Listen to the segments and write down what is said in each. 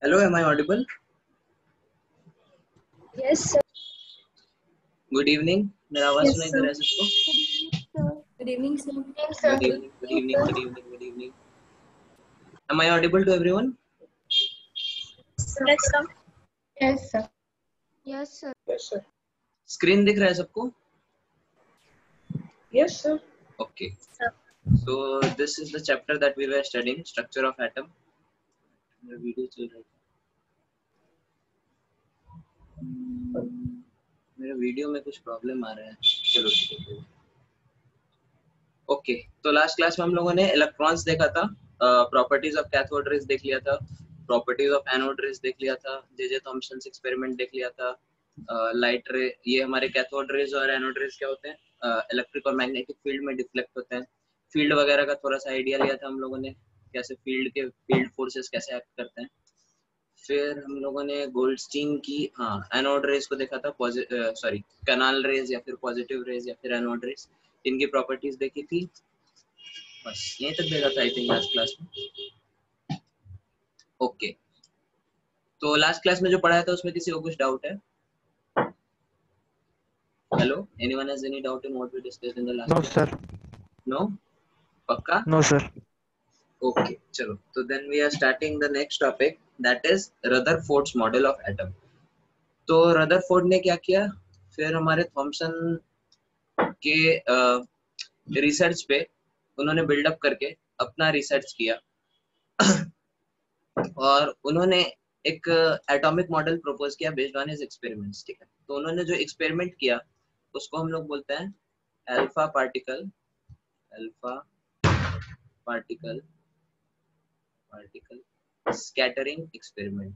Hello, am I audible? Yes, sir. Good evening. मेरा आवाज Yes, सुनाई दे sir. रहा है सबको? Good evening, sir. Good evening. Good evening. Good evening. Good evening. Am I audible to everyone? Yes, sir. Yes, sir. Yes, sir. Yes, sir. Screen दिख रहा है सबको? Yes, sir. Okay. Sir. So this is the chapter that we were studying, structure of atom. मेरा video चल रहा है. मेरे video में कुछ प्रॉब्लम आ रहा है. चलो ठीक है. ओके, तो लास्ट क्लास में हम लोगों ने इलेक्ट्रॉन्स देखा था, प्रॉपर्टीज ऑफ कैथोड रेज देख लिया था, प्रॉपर्टीज ऑफ एनोड रेज देख लिया था, जे थॉमसन एक्सपेरिमेंट देख लिया था, लाइट रे, ये हमारे कैथोड रेज और एनोड रेज क्या होते हैं, इलेक्ट्रिक और मैग्नेटिक फील्ड में डिफ्लेक्ट होते हैं. फील्ड वगैरह का थोड़ा सा आइडिया लिया था हम लोगों ने, कैसे फील्ड फोर्सेस कैसे एक्ट करते हैं. फिर हम लोगों ने गोल्डस्टीन की एनोड रेज को देखा था, सॉरी कैनाल रेज या फिर पॉजिटिव रेज या फिर एनोड रेज, इनकी प्रॉपर्टीज देखी थी. बस यहीं तक देखा था आई थिंक लास्ट क्लास में. ओके, तो लास्ट क्लास में जो पढ़ाया था उसमें किसी को कुछ डाउट है? Hello, anyone has any doubt in what we discussed in the last? No, sir. No? पक्का? No, sir. ओके, चलो, तो then we are starting the next topic, that is Rutherford's model of atom. तो Rutherford ने क्या किया, फिर हमारे Thompson के रिसर्च पे उन्होंने बिल्डअप करके अपना रिसर्च किया और उन्होंने एक एटॉमिक मॉडल प्रपोज किया बेस्ड ऑन हिज एक्सपेरिमेंट्स. ठीक है, तो उन्होंने जो एक्सपेरिमेंट किया उसको हम लोग बोलते हैं अल्फा पार्टिकल स्कैटरिंग एक्सपेरिमेंट.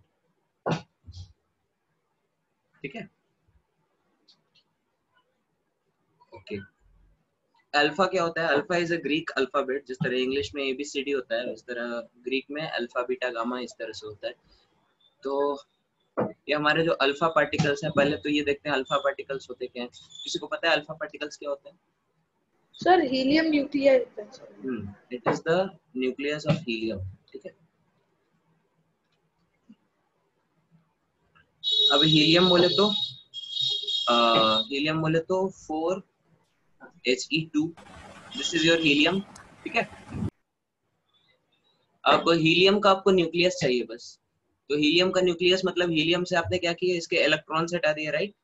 ठीक है, ओके. अल्फा क्या होता है? Alpha is a Greek alphabet. जिस तरह इंग्लिश में एबीसीडी होता है उस तरह ग्रीक में अल्फा बीटा गामा इस तरह से होता है. तो ये हमारे जो अल्फा पार्टिकल्स हैं, पहले तो ये देखते हैं अल्फा पार्टिकल्स होते क्या हैं. किसी को पता है अल्फा पार्टिकल्स क्या होते हैं? Sir, helium nuclei. It is the nucleus of helium. ठीक है, अब हीलियम बोले तो 4He2, this is your helium. ठीक है, अब हीलियम का आपको न्यूक्लियस चाहिए बस. तो हीलियम का न्यूक्लियस मतलब हीलियम से आपने क्या किया, इसके इलेक्ट्रॉन्स हटा दिए, राइट?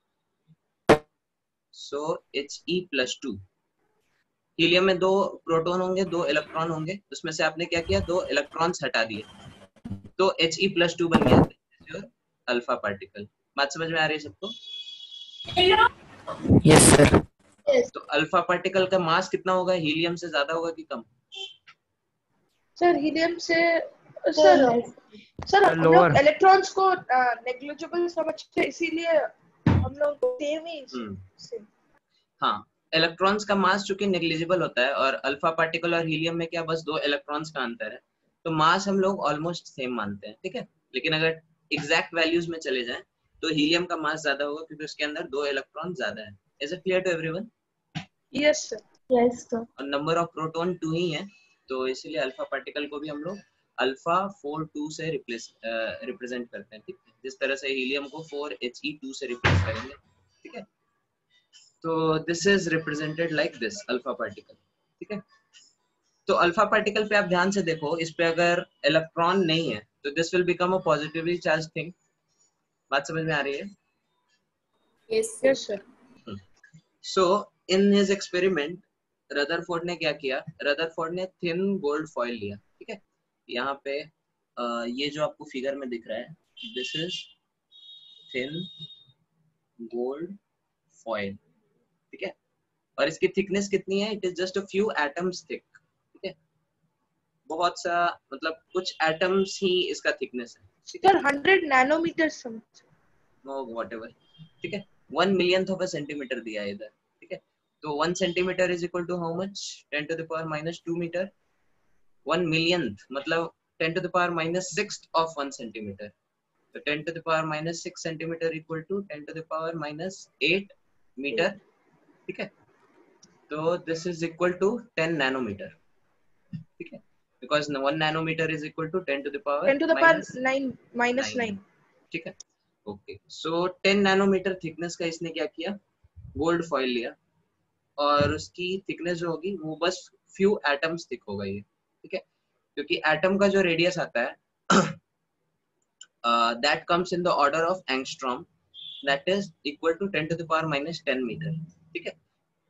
सो He+2. हीलियम में 2 प्रोटॉन होंगे, 2 इलेक्ट्रॉन होंगे, उसमें से आपने क्या किया, 2 इलेक्ट्रॉन्स हटा दिए, तो He+2 बन गया. Your alpha particle. बात समझ में आ रही है सबको? Yes, sir. Yes. तो अल्फा पार्टिकल का मास कितना होगा, हीलियम से ज्यादा होगा कि कम? Sir, helium से सर हम Lower. लोग इलेक्ट्रॉन्स को नेग्लिजिबल समझते हैं, इसीलिए हम लोग सेम ही same. हाँ, इलेक्ट्रॉन्स का मास चूंकि नेग्लिजिबल होता है और अल्फा पार्टिकल और हीलियम में क्या बस 2 इलेक्ट्रॉन्स का अंतर है, तो मास हम लोग ऑलमोस्ट सेम मानते हैं. ठीक है, लेकिन अगर एग्जैक्ट वैल्यूज में चले जाएं तो हीलियम का मास ज्यादा होगा क्योंकि उसके अंदर 2 इलेक्ट्रॉन ज्यादा है. Is it clear to everyone? Yes, sir. Yes, sir. और नंबर ऑफ प्रोटॉन 2 ही है, तो इसीलिए अल्फा पार्टिकल को भी हम लोग अल्फा 4 2 से रिप्रेजेंट करते हैं. ठीक है, जिस तरह से हीलियम को 4He2 से रिप्लेस करेंगे. ठीक है, तो this is represented like this alpha particle. ठीक है, तो अल्फा पार्टिकल पे आप ध्यान से देखो, इस पे अगर इलेक्ट्रॉन नहीं है तो this will become a positively charge thing. बात समझ में आ रही है? Yes, yes, sir. So in his experiment Rutherford ने क्या किया, रदरफोर्ड ने थिन गोल्ड फॉइल लिया. ठीक है, यहाँ पे ये जो आपको फिगर में दिख रहा है, this is thin gold foil. ठीक है, और इसकी थिकनेस कितनी है? It is just a few atoms thick. ठीक है, बहुत सा, मतलब कुछ एटम्स ही इसका थिकनेस है. Sir, 100 nanometers समझ. Know whatever. ठीक है, 1 मिलियंथ ऑफ अ सेंटीमीटर दिया है इधर. ठीक है, तो 1 centimetre is equal to how much? 10⁻⁻2 metre. 1 millionth मतलब 10⁻⁻6 ऑफ 1 सेंटीमीटर. तो 10⁻⁻6 सेंटीमीटर इक्वल टू 10⁻⁻8 मीटर. ठीक है, तो this is equal to 10 nanometre. ठीक है, because 1 nanometer is equal to 10 to the power 10 to the power 9 minus 9. 9. ठीक है, okay. सो 10 nanometre thickness का इसने क्या किया, गोल्ड फॉइल लिया और उसकी थिकनेस जो होगी वो बस फ्यू एटम्स थिक होगा ये. ठीक है, क्योंकि एटम का जो रेडियस आता है that comes in the order of angstrom, that is equal to 10 to the power minus 10 metre. ठीक है,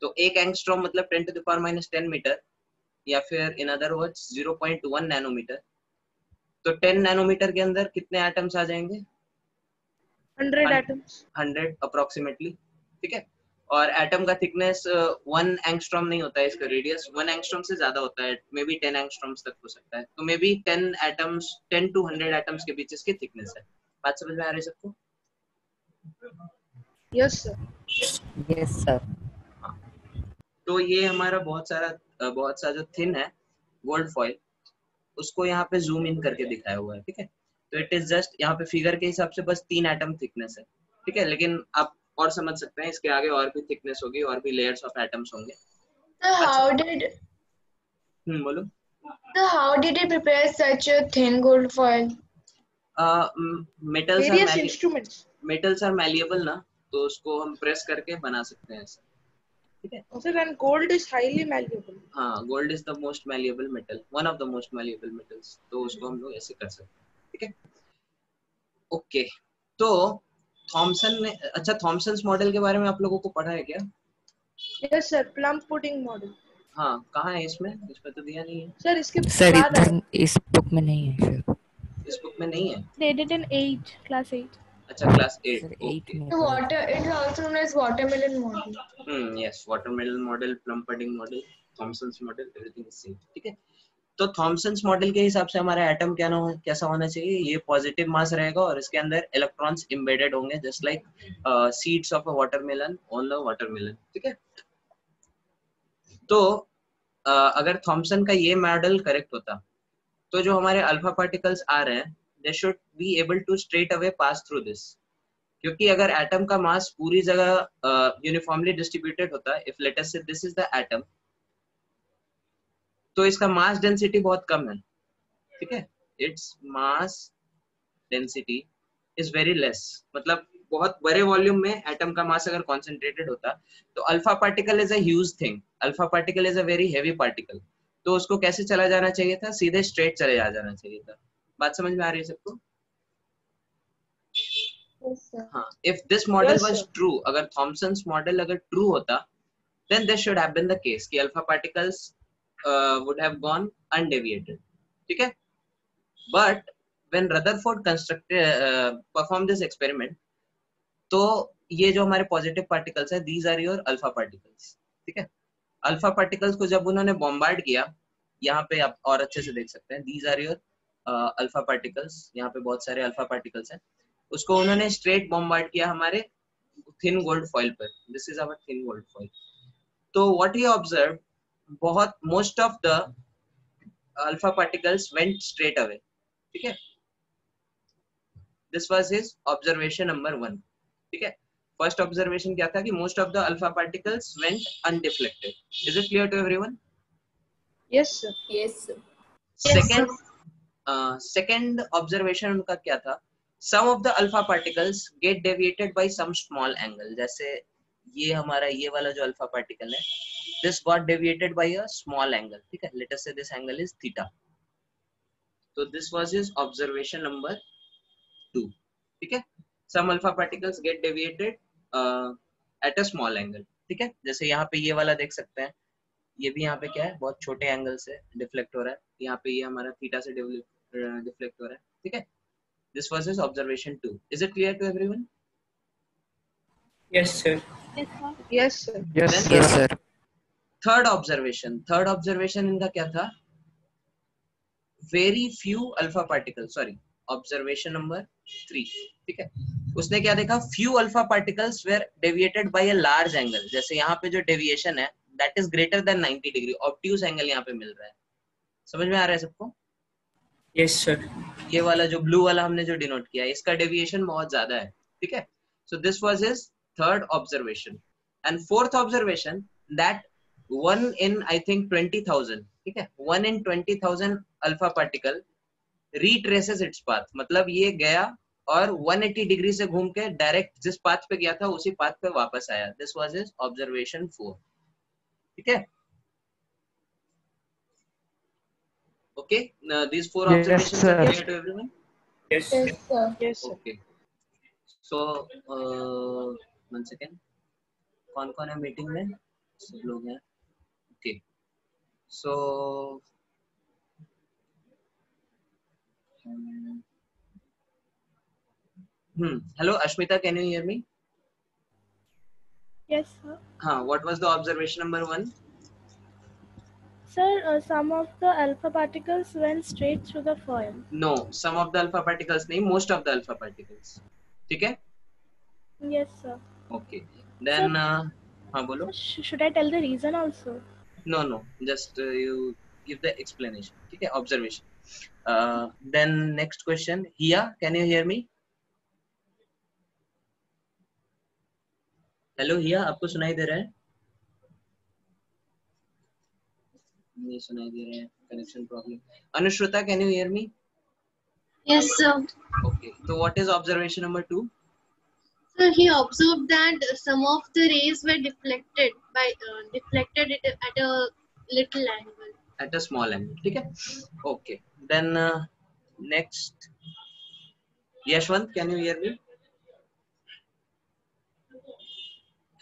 तो एक एंगस्ट्रॉम मतलब 10 to the power minus 10 metre, या फिर इन अदर वर्ड्स 0.1 नैनोमीटर. तो 10 नैनोमीटर के अंदर कितने एटम्स आ जाएंगे? 100 atoms. 100 अप्रोक्सीमेटली. ठीक है, और एटम का थिकनेस 1 एंगस्ट्रॉम नहीं होता है, इसका रेडियस 1 एंगस्ट्रॉम से ज्यादा होता है, मे बी 10 एंगस्ट्रॉम्स तक हो सकता है. तो may be 10 atoms 10 to 100 atoms के बीच इसकी थिकनेस है. बात समझ में आ रही है सबको? Yes sir. Yes sir. तो ये हमारा बहुत सा जो थिन है गोल्ड फॉइल, उसको यहाँ पे जूम इन करके दिखाया हुआ है. ठीक है, तो इट इज जस्ट यहाँ पे फिगर के हिसाब से बस 3 एटम थिकनेस है. ठीक है, लेकिन आप और समझ सकते हैं, इसके आगे और भी थिकनेस होगी, और भी लेयर्स ऑफ एटम्स होंगे. So बोलो. how did he prepare such a thin gold foil? Metals Various instruments. Are malleable ना, तो उसको हम प्रेस करके बना सकते हैं ऐसा. ठीक है, Sir, and gold is highly malleable. हाँ, gold is the most malleable metal, one of the most malleable metals, तो उसको हम लोग ऐसे कर सकते हैं. ठीक है, ओके. तो थॉमसन ने, अच्छा, थॉमसन्स मॉडल के बारे में आप लोगों को पढ़ा है क्या? Yes sir, plum pudding model. हाँ, कहाँ है इसमें तो दिया नहीं है. Sir, इसके सर बाद इधर इस बुक में नहीं है सर. इस बुक में नहीं है. They did in 8, class 8. अच्छा, क्लास 8. सर 8 में The water, it is also known as watermelon model. Yes, watermelon model, plum pudding model, Thomson's model, everything is same. ठीक है, तो थॉमसन्स मॉडल के हिसाब से हमारा एटम कैसा होना चाहिए? ये पॉजिटिव मास रहेगा और इसके अंदर इलेक्ट्रॉन्स एम्बेडेड होंगे, just like seeds of a watermelon on the watermelon. ठीक है, तो अगर थॉमसन का ये मॉडल करेक्ट होता, तो जो हमारे अल्फा पार्टिकल्स आ रहे हैं, they should be able to straight away pass through this. क्योंकि अगर एटम का मास पूरी जगह यूनिफॉर्मली डिस्ट्रीब्यूटेड होता है, इफ लेट अस से दिस इज द एटम, तो इसका मास डेंसिटी बहुत कम है. ठीक है, its mass density is very less, मतलब बहुत बड़े वॉल्यूम में एटम का मास अगर कॉन्सेंट्रेटेड होता, तो alpha particle is a huge thing, alpha particle is a very heavy particle, तो उसको कैसे चला जाना चाहिए था? सीधे स्ट्रेट चले जाना चाहिए था. बात समझ में आ रही है सबको? Yes sir. हाँ, if this model Yes, was sir. true, अगर थॉमसन्स मॉडल अगर ट्रू होता, then this should have been the case कि alpha particles would have gone undeviated. ठीक है, but when Rutherford performed this experiment, तो ये जो हमारे पॉजिटिव पार्टिकल्स है, these are your alpha particles. ठीक है, अल्फा पार्टिकल्स को जब उन्होंने बॉम्बार्ड किया, यहाँ पे आप और अच्छे से देख सकते हैं, these are your alpha particles, यहाँ पे बहुत सारे अल्फा पार्टिकल्स हैं, उसको उन्होंने स्ट्रेट बॉम्बार्ड किया हमारे थिन गोल्ड फॉइल पर. This is our thin gold foil. तो what he observe, most of the alpha particles went straight away. ठीक है, this was his observation number 1. ठीक है, फर्स्ट ऑब्जर्वेशन क्या था कि most of the alpha particles went undeflected. Is it clear to everyone? Yes sir. Yes sir. Second observation उनका क्या था? Some of the alpha particles get deviated by some small angle. जैसे ये हमारा ये वाला जो alpha particle है, this got deviated by a small angle. ठीक है, let us say this angle is theta. So this was his observation number 2. ठीक है, some alpha particles get deviated at a small angle. ठीक है, जैसे यहाँ पे ये वाला देख सकते हैं, ये भी यहाँ पे क्या है, बहुत छोटे एंगल से डिफ्लेक्ट हो रहा है, यहाँ पे ये हमारा थीटा से डिफ्लेक्ट हो रहा है. ठीक है, this was his observation 2. Is it clear to everyone? Yes, sir. Yes, sir. Yes sir. Yes sir. Third observation इनका क्या था? Very few alpha particles. Sorry, observation number 3. ठीक है, उसने क्या देखा? Few alpha particles were deviated by a large angle. जैसे यहाँ पे जो deviation है, that is greater than 90 degree. Obtuse angle यहाँ पे मिल रहा है. समझ में आ रहा है सबको? Yes, sir. ये वाला जो ब्लू वाला हमने जो डिनोट किया है, इसका डेविएशन बहुत ज्यादा है. ठीक है, so this was his third observation. And fourth observation, that 1 in I think 20,000, ठीक है, 1 in 20,000 alpha particle retraces its path, मतलब ये गया और 180 डिग्री से घूम के डायरेक्ट जिस पाथ पे गया था उसी पाथ पे वापस आया. This was his observation 4. ठीक है. Okay, these 4 Yes, observations sir. are clear to everyone. Yes, sir. Yes, sir. Okay. So, one second. कौन-कौन है मीटिंग में? सब लोग हैं. Okay. So, hello Ashmita, can you hear me? Yes, sir. What was the observation number 1? Sir, some of the alpha particles went straight through the foil. No, some of the alpha particles नहीं, most of the alpha particles. ठीक है? Yes, sir. Okay. Then, बोलो. Should I tell the reason also? No, just you give the explanation. ठीक है? Observation. Then next question. Hia, can you hear me? Hello Hia, आपको सुनाई दे रहा है? नहीं सुनाई दे रहा है. Connection problem. Anushruta, can you hear me? Yes, sir. Okay. So what is observation number 2? So he observed that some of the rays were deflected at a little angle. At a small angle. ठीक है? Okay. Then next. Yashwant, can you hear me?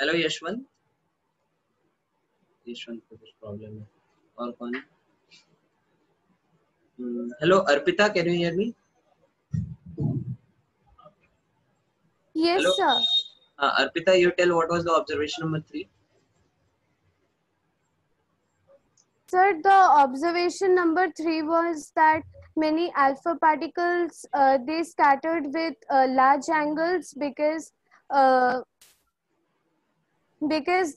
Hello Yashwant. Yashwant को कुछ problem है. और कौन है? Hello Arpita, can you hear me? Yes, Hello? sir. Arpita, you tell what was the observation number 3? Sir, the observation number 3 was that many alpha particles they scattered with large angles because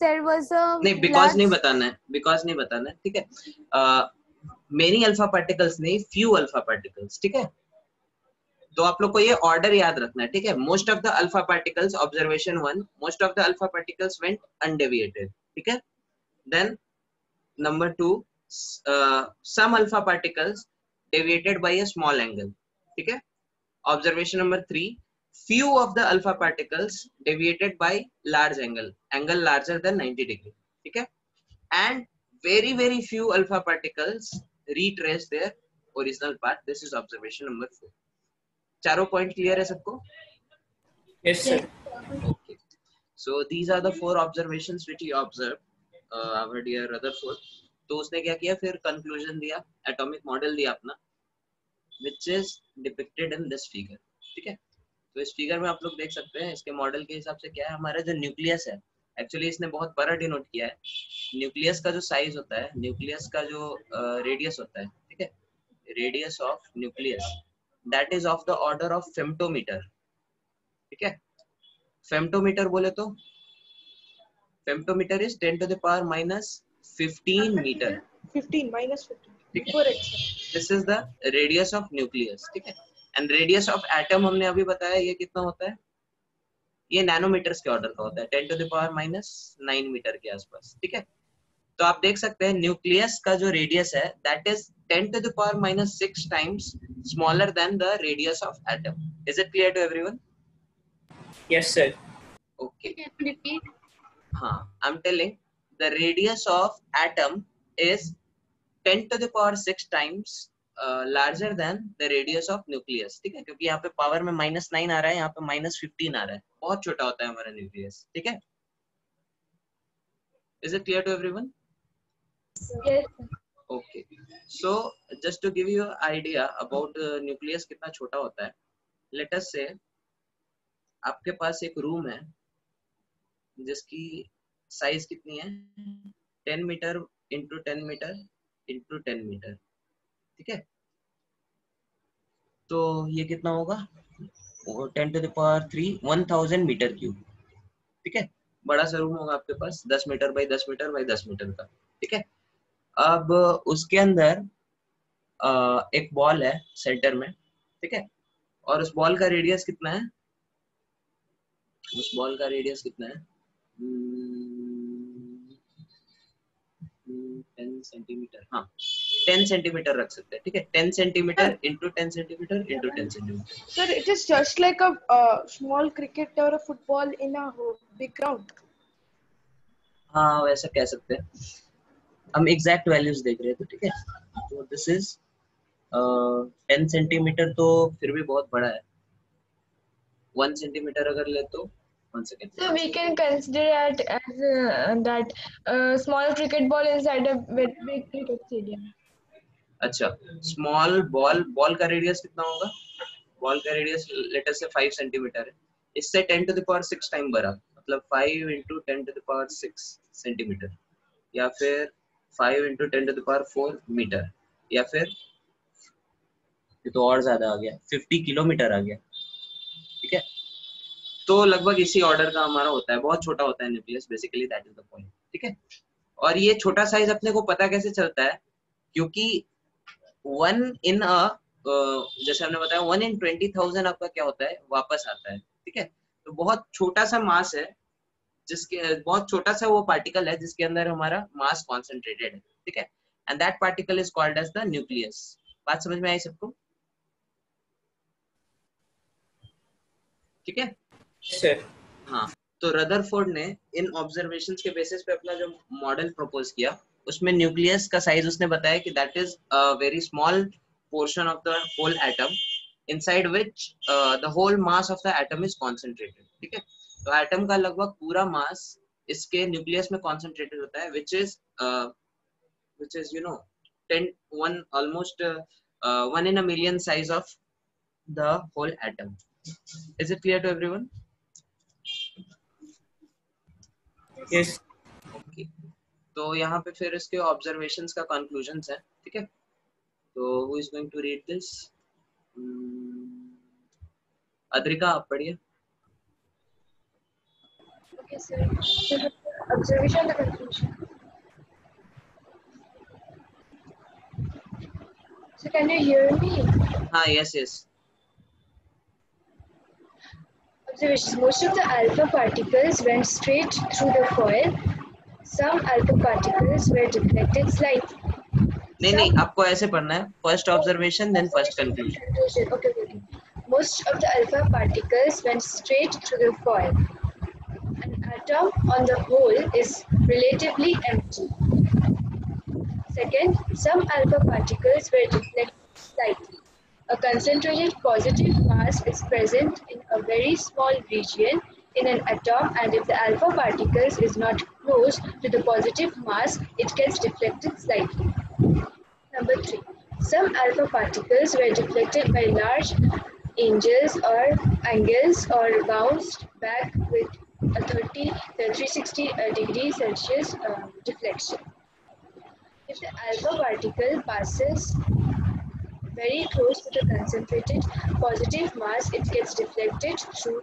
there was a नहीं, because नहीं बताना है, ठीक है. Many alpha particles नहीं, few alpha particles, ठीक है. तो आप लोग को ये ऑर्डर याद रखना है, ठीक है. Most of the alpha particles, observation 1, most of the alpha particles went undeviated, ठीक है. Then number 2, some alpha particles deviated by a small angle, ठीक है. Observation number 3, few of the alpha particles deviated by large angle larger than 90 degree, ठीक है. And very few alpha particles retrace their original path. This is observation number 4. चारों point clear है सबको? Yes, sir. Okay. So these are the 4 observations which he observed, our dear Rutherford. तो उसने क्या किया, फिर कंक्लूजन दिया, एटॉमिक मॉडल दिया अपना, which is depicted in this figure, ठीक है. तो इस फिगर में आप लोग देख सकते हैं इसके मॉडल के हिसाब से क्या है. हमारा जो न्यूक्लियस है, एक्चुअली इसने बहुत बड़ा डिनोट किया है. न्यूक्लियस का जो साइज होता है, न्यूक्लियस का जो रेडियस होता है, ठीक है, radius of nucleus, that is of the order of femtometre, ठीक है. फेम्टोमीटर बोले तो femtometre is 10 to the power minus 15 metre. 15 minus 15. ठीक है. Correct, sir. This is the radius of nucleus, ठीक है. एंड रेडियस ऑफ एटम हमने अभी बताया ये कितना होता है, ये नैनोमीटर्स के ऑर्डर का होता है, 10 to the power minus 9 metre के आसपास, ठीक है. तो आप देख सकते हैं न्यूक्लियस का जो रेडियस है, that is 10 to the power minus 6 times smaller than the radius of atom. Is it clear to everyone? Yes, sir. Okay. Can you repeat? I'm telling the radius of atom is 10 to the power 6 times larger than the radius of nucleus, ठीक है. क्योंकि यहाँ पे power में -9 आ रहा है, यहाँ पे -15 आ रहा है, बहुत छोटा होता है हमारा न्यूक्लियस, ठीक है. Is it clear to everyone? Yes. Okay. So just to give you an idea about nucleus कितना छोटा होता है, let us say आपके पास एक रूम है जिसकी साइज कितनी है, 10 metre into 10 metre into 10 metre, ठीक है. तो ये कितना होगा, 10 to the power 3, 1000 metre cube, ठीक है. बड़ा सा रूम होगा आपके पास, 10 metre by 10 metre by 10 metre का, ठीक है. अब उसके अंदर एक बॉल है सेंटर में, ठीक है. और उस बॉल का रेडियस कितना है, उस बॉल का रेडियस कितना है, सेंटीमीटर, हाँ 10 सेंटीमीटर रख सकते हैं, ठीक है, 10 centimetre into 10 centimetre into 10 centimetre. Sir, it is just like a small cricket or a football in a big ground. हाँ वैसा कह सकते हैं. हम एग्जैक्ट वैल्यूज देख रहे थे, ठीक है. तो दिस इज 10 सेंटीमीटर, तो फिर भी बहुत बड़ा है. 1 सेंटीमीटर अगर ले तो 1 second. So we can consider it as that small cricket ball inside a big cricket stadium. अच्छा, स्मॉल बॉल का रेडियस कितना होगा? बॉल का रेडियस लेट अस से 5 सेंटीमीटर है. इससे 10 टू द पावर 6 टाइम बड़ा, मतलब 5 into 10 to the power 6 centimetre, या फिर 5 into 10 to the power 4 metre, या फिर ये तो और ज्यादा आ गया, 50 किलोमीटर आ गया, ठीक है. तो लगभग इसी ऑर्डर का हमारा होता है. बहुत छोटा होता है nucleus, basically that is the point, ठीक है. और ये छोटा साइज अपने को पता कैसे चलता है? क्योंकि 1 in a जैसे हमने बताया 1 in 20,000 आपका क्या होता है, वापस आता है, ठीक है. तो बहुत छोटा सा मास है, जिसके बहुत छोटा सा वो पार्टिकल है जिसके अंदर हमारा मास कॉन्सेंट्रेटेड है, ठीक है. And that particle is called as the nucleus. बात समझ में आई सबको? ठीक है. सर. हाँ, तो रदरफोर्ड ने इन ऑब्जर्वेशंस के बेसिस पे अपना जो मॉडल प्रपोज किया, उसमें न्यूक्लियस का साइज उसने बताया कि that is a very small portion of the whole atom inside which the whole mass of the atom is concentrated, ठीक है. तो एटम का लगभग पूरा मास इसके न्यूक्लियस में कॉन्सेंट्रेटेड होता है, which is you know 1 almost 1 in a million size of the whole atom. Is it clear to everyone? Yes. Okay. तो यहाँ पे फिर इसके ऑब्जर्वेशंस का कंक्लूजन्स है, ठीक है. तो who is going to read this? Adrika आप पढ़िए. Okay, sir. Observation and conclusion. So can you hear me? हाँ, yes. Observations. Most of the alpha particles went straight through the foil. Some alpha particles were deflected slightly. नहीं, आपको ऐसे पढ़ना है, first observation then first conclusion. Okay. Most of the alpha particles went straight through the foil. An atom on the whole is relatively empty. Second, some alpha particles were deflected slightly. A concentrated positive mass is present in a very small region in an atom, and if the alpha particles is not close to the positive mass, it gets deflected slightly. Number 3. Some alpha particles were deflected by large angles or bounced back with a 360 degree Celsius deflection. If the alpha particle passes very close to the concentrated positive mass, it gets deflected through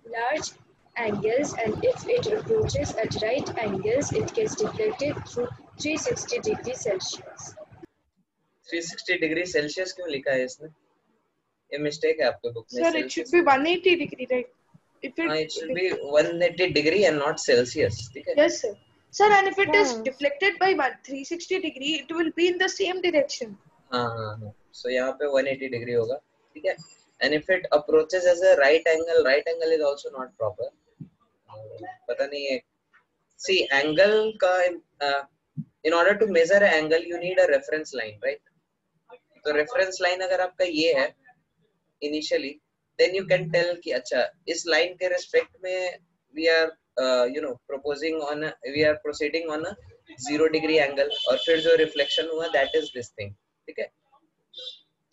large angles, and if it approaches at right angles, it gets deflected through 360 degrees Celsius. 360 degree Celsius क्यों लिखा है इसने? ये mistake है आपके book में. Sir, it should be 180 degree, right? It should be 180 degree and not Celsius, ठीक है? Yes, sir. Sir, and if it is deflected by 360 degree, it will be in the same direction. हाँ. So यहाँ पे 180 degree होगा, ठीक है. And if it approaches as a right angle is also not proper. पता नहीं है. See, angle का in order to measure an angle, you need a reference line, right? तो reference line अगर आपका ये है initially, then you can tell कि अच्छा इस line के respect में we are we are proceeding on a 0 degree angle, और फिर जो reflection हुआ that is this thing, ठीक है.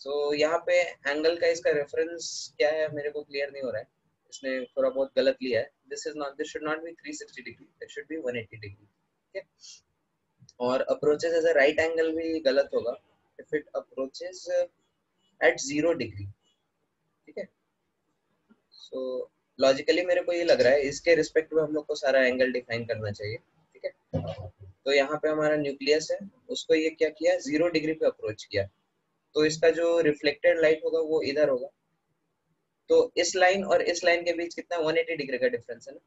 So यहाँ पे angle का इसका reference क्या है मेरे को clear नहीं हो रहा है, इसने थोड़ा बहुत गलत लिया है. This should not be 360 degree, it should be 180 degree, ठीक है. और approaches as a right angle भी गलत होगा if it approaches at 0 degree, ठीक है. So logically मेरे को ये लग रहा है इसके रिस्पेक्ट में हम लोग को सारा एंगल डिफाइन करना चाहिए, ठीक है. तो यहाँ पे हमारा न्यूक्लियस है, उसको ये क्या किया, 0 डिग्री पे अप्रोच किया, तो इसका जो रिफ्लेक्टेड लाइट होगा वो इधर होगा. तो इस लाइन और इस लाइन के बीच कितना 180 डिग्री का डिफरेंस है ना.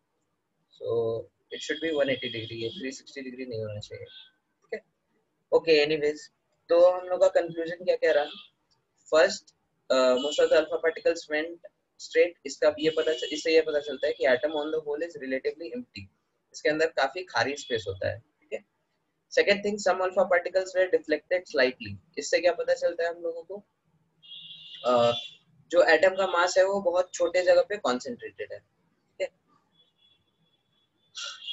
So it should be 180 degree, ये 360 डिग्री नहीं होना चाहिए, ठीक है. ओके एनीवेज, तो हम लोग का कंक्लूजन क्या कह रहा है? First, most of the alpha particles went straight. इसका इससे ये पता चलता है कि atom on the whole is relatively empty, इसके अंदर काफी खाली स्पेस होता है, ठीक है। Second thing, some alpha particles were deflected slightly. इससे क्या पता चलता है हम लोगों को? जो एटम का मास है वो बहुत छोटे जगह पे कॉन्सेंट्रेटेड है, ठीक है।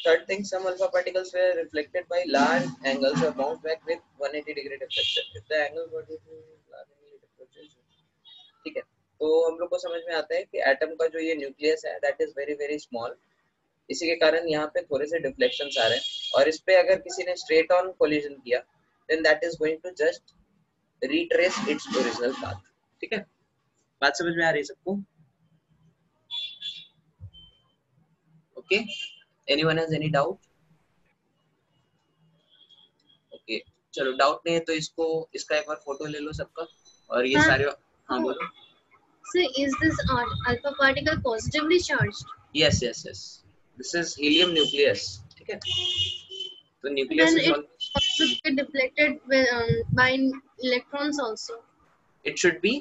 Third thing, some alpha particles were reflected by large angles or bounced back with 180-degree deflection. If the angle were ठीक है। तो हम लोग को समझ में आता है कि एटम का जो ये न्यूक्लियस है that is very very small, इसी के कारण यहाँ पे थोड़े से डिफ्लेक्शंस आ रहे हैं, और इस पे अगर किसी ने स्ट्रेट ऑन कोलिजन किया then that is going to just retrace its original path, ठीक है। बात समझ में आ रही है सबको? Okay, anyone has any doubt? Okay, चलो डाउट नहीं है तो इसका एक बार फोटो ले लो सबका, और ये सारे, हाँ बोलो। So is this alpha particle positively charged? Yes yes yes, this is helium nucleus, ठीक है। तो nucleus Then is it also get deflected by electrons also. It should be,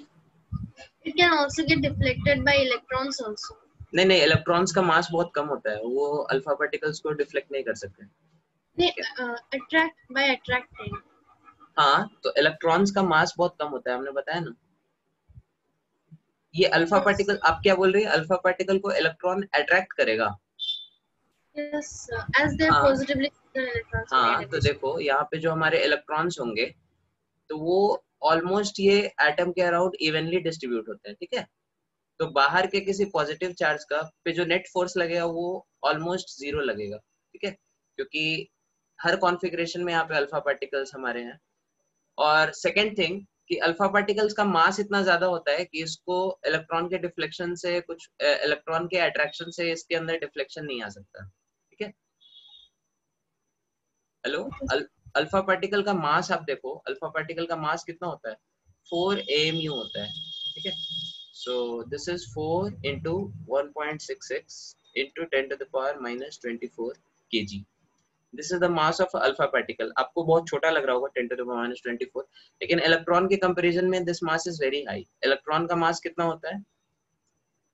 It can also get deflected by electrons also. नहीं, electrons का मास बहुत कम होता है, वो alpha particles को डिफ्लेक्ट नहीं कर सकते। Attracting. हाँ, तो इलेक्ट्रॉन्स का मास बहुत कम होता है, हमने बताया ना। ये अल्फा पार्टिकल, आप क्या बोल रही है? अल्फा पार्टिकल को इलेक्ट्रॉन अट्रैक्ट करेगा? Yes, as they are positively electrons. हाँ, तो देखो यहाँ पे जो हमारे इलेक्ट्रॉन्स होंगे तो वो ऑलमोस्ट ये एटम के अराउंड इवनली डिस्ट्रीब्यूट होते हैं, ठीक है। तो बाहर के किसी पॉजिटिव चार्ज का पे जो नेट फोर्स लगेगा वो ऑलमोस्ट जीरो लगेगा, ठीक है, क्योंकि हर कॉन्फ़िगरेशन में यहाँ पे अल्फा पार्टिकल्स हमारे हैं। और सेकेंड थिंग कि अल्फा पार्टिकल्स का मास इतना ज्यादा होता है कि इसको इलेक्ट्रॉन के डिफ्लेक्शन से, कुछ इलेक्ट्रॉन के अट्रैक्शन से इसके अंदर डिफ्लेक्शन नहीं आ सकता, ठीक है। हेलो, अल्फा पार्टिकल का मास आप देखो, अल्फा पार्टिकल का मास कितना होता है? 4 AMU होता है, ठीक है। So this is 4 into 1.66 into 10 to the power minus 24 kg. This is the mass of alpha particle. आपको बहुत छोटा लग रहा होगा 10 to the power minus 24, लेकिन इलेक्ट्रॉन के कंपैरिजन में this mass is very high. Electron का मास कितना होता है?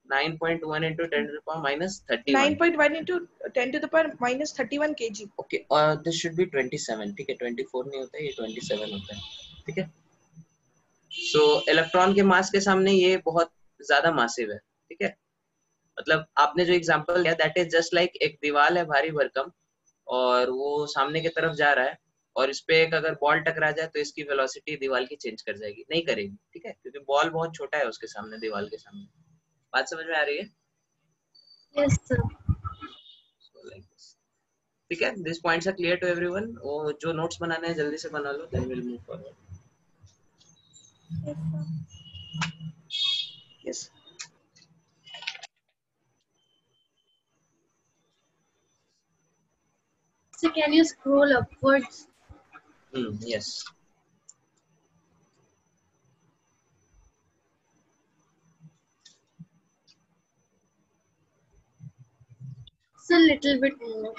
9.1 into 10 to the power minus 31. 9.1 into 10 to the power minus 31 kg. Okay, this should be 27, ठीक है, 24 नहीं होता है, ये 27 होता है, ठीक है। So इलेक्ट्रॉन के मास के सामने ये बहुत ज्यादा मासिव है, ठीक है। मतलब आपने जो एग्जांपल लिया दैट इज जस्ट लाइक एक दीवार है भारी भरकम, और वो सामने की तरफ जा रहा है, और इस पे एक अगर बॉल टकरा जाए तो इसकी वेलोसिटी दीवार की चेंज कर जाएगी, नहीं करेगी, ठीक है, क्योंकि बॉल बहुत छोटा है उसके सामने, दीवार के सामने। बात समझ में आ रही है? Yes, sir. So like this, ठीक है। This points are clear to everyone. वो जो नोट्स बनाने हैं जल्दी से बना लो, then will move forward. Yes. So can you scroll upwards? Yes. It's a little bit more.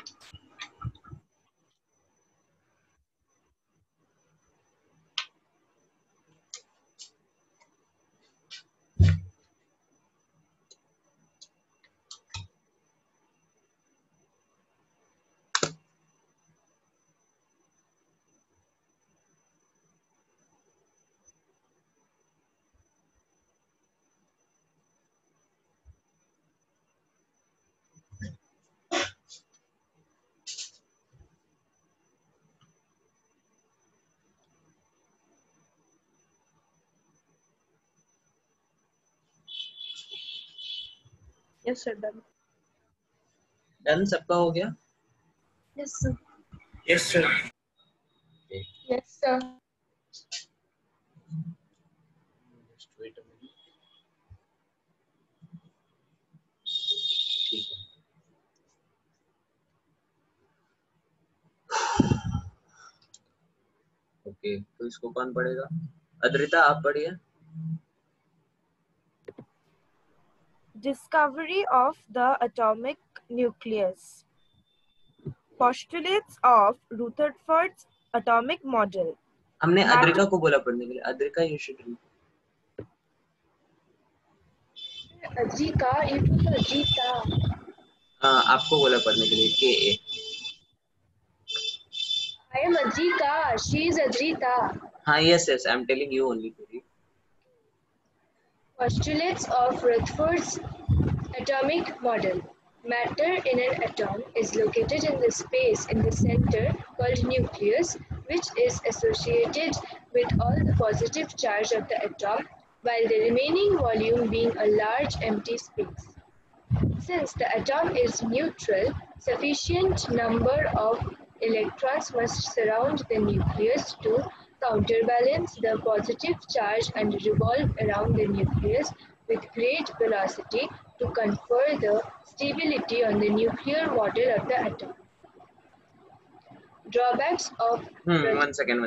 Yes, sir. Done. Done, सबका हो गया? Yes, sir. Yes, sir. Yes, sir. Just wait a minute. ठीक है। ओके, तो इसको कौन पढ़ेगा? अद्रिता आप पढ़िए। Discovery of the atomic nucleus. Postulates of Rutherford's atomic model. हमने अद्रिका को बोला पढ़ने के लिए. Adrika you should read. Adrika, it was Adrika. आपको बोला पढ़ने के लिए. KA. I am Adrika. She is Adrita. हाँ, yes, I'm telling you only to read. Postulates of Rutherford's atomic model. Matter in an atom is located in the space in the center called nucleus, which is associated with all the positive charge of the atom, while the remaining volume being a large empty space. Since the atom is neutral, sufficient number of electrons must surround the nucleus to counterbalance the positive charge and revolve around the nucleus with great velocity to confer the stability on the nuclear model of the atom. Drawbacks of one second.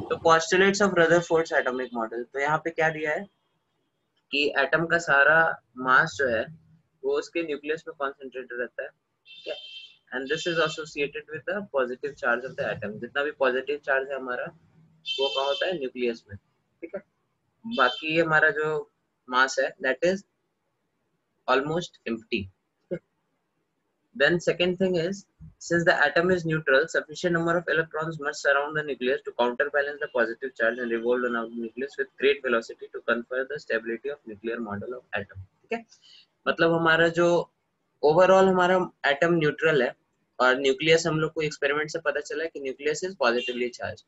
तो postulates of Rutherford's atomic model. तो यहाँ पे क्या दिया है कि atom का सारा मास जो है वो उसके न्यूक्लियस में कॉन्सेंट्रेटेड रहता है. ठीक है. And this is associated with the positive charge of the atom. जितना भी पॉजिटिव चार्ज है हमारा वो कहाँ होता है? न्यूक्लियस में. ठीक है. बाकी ये हमारा जो मास है that is almost empty. Then second thing is, since the atom is neutral, sufficient number of electrons must surround the nucleus to counterbalance the positive charge and revolve around the nucleus with great velocity to confer the stability of nuclear model of atom. ठीक है. मतलब हमारा जो overall हमारा atom neutral है और nucleus हम लोग को एक्सपेरिमेंट से पता चला है कि न्यूक्लियस इज पॉजिटिवली चार्ज.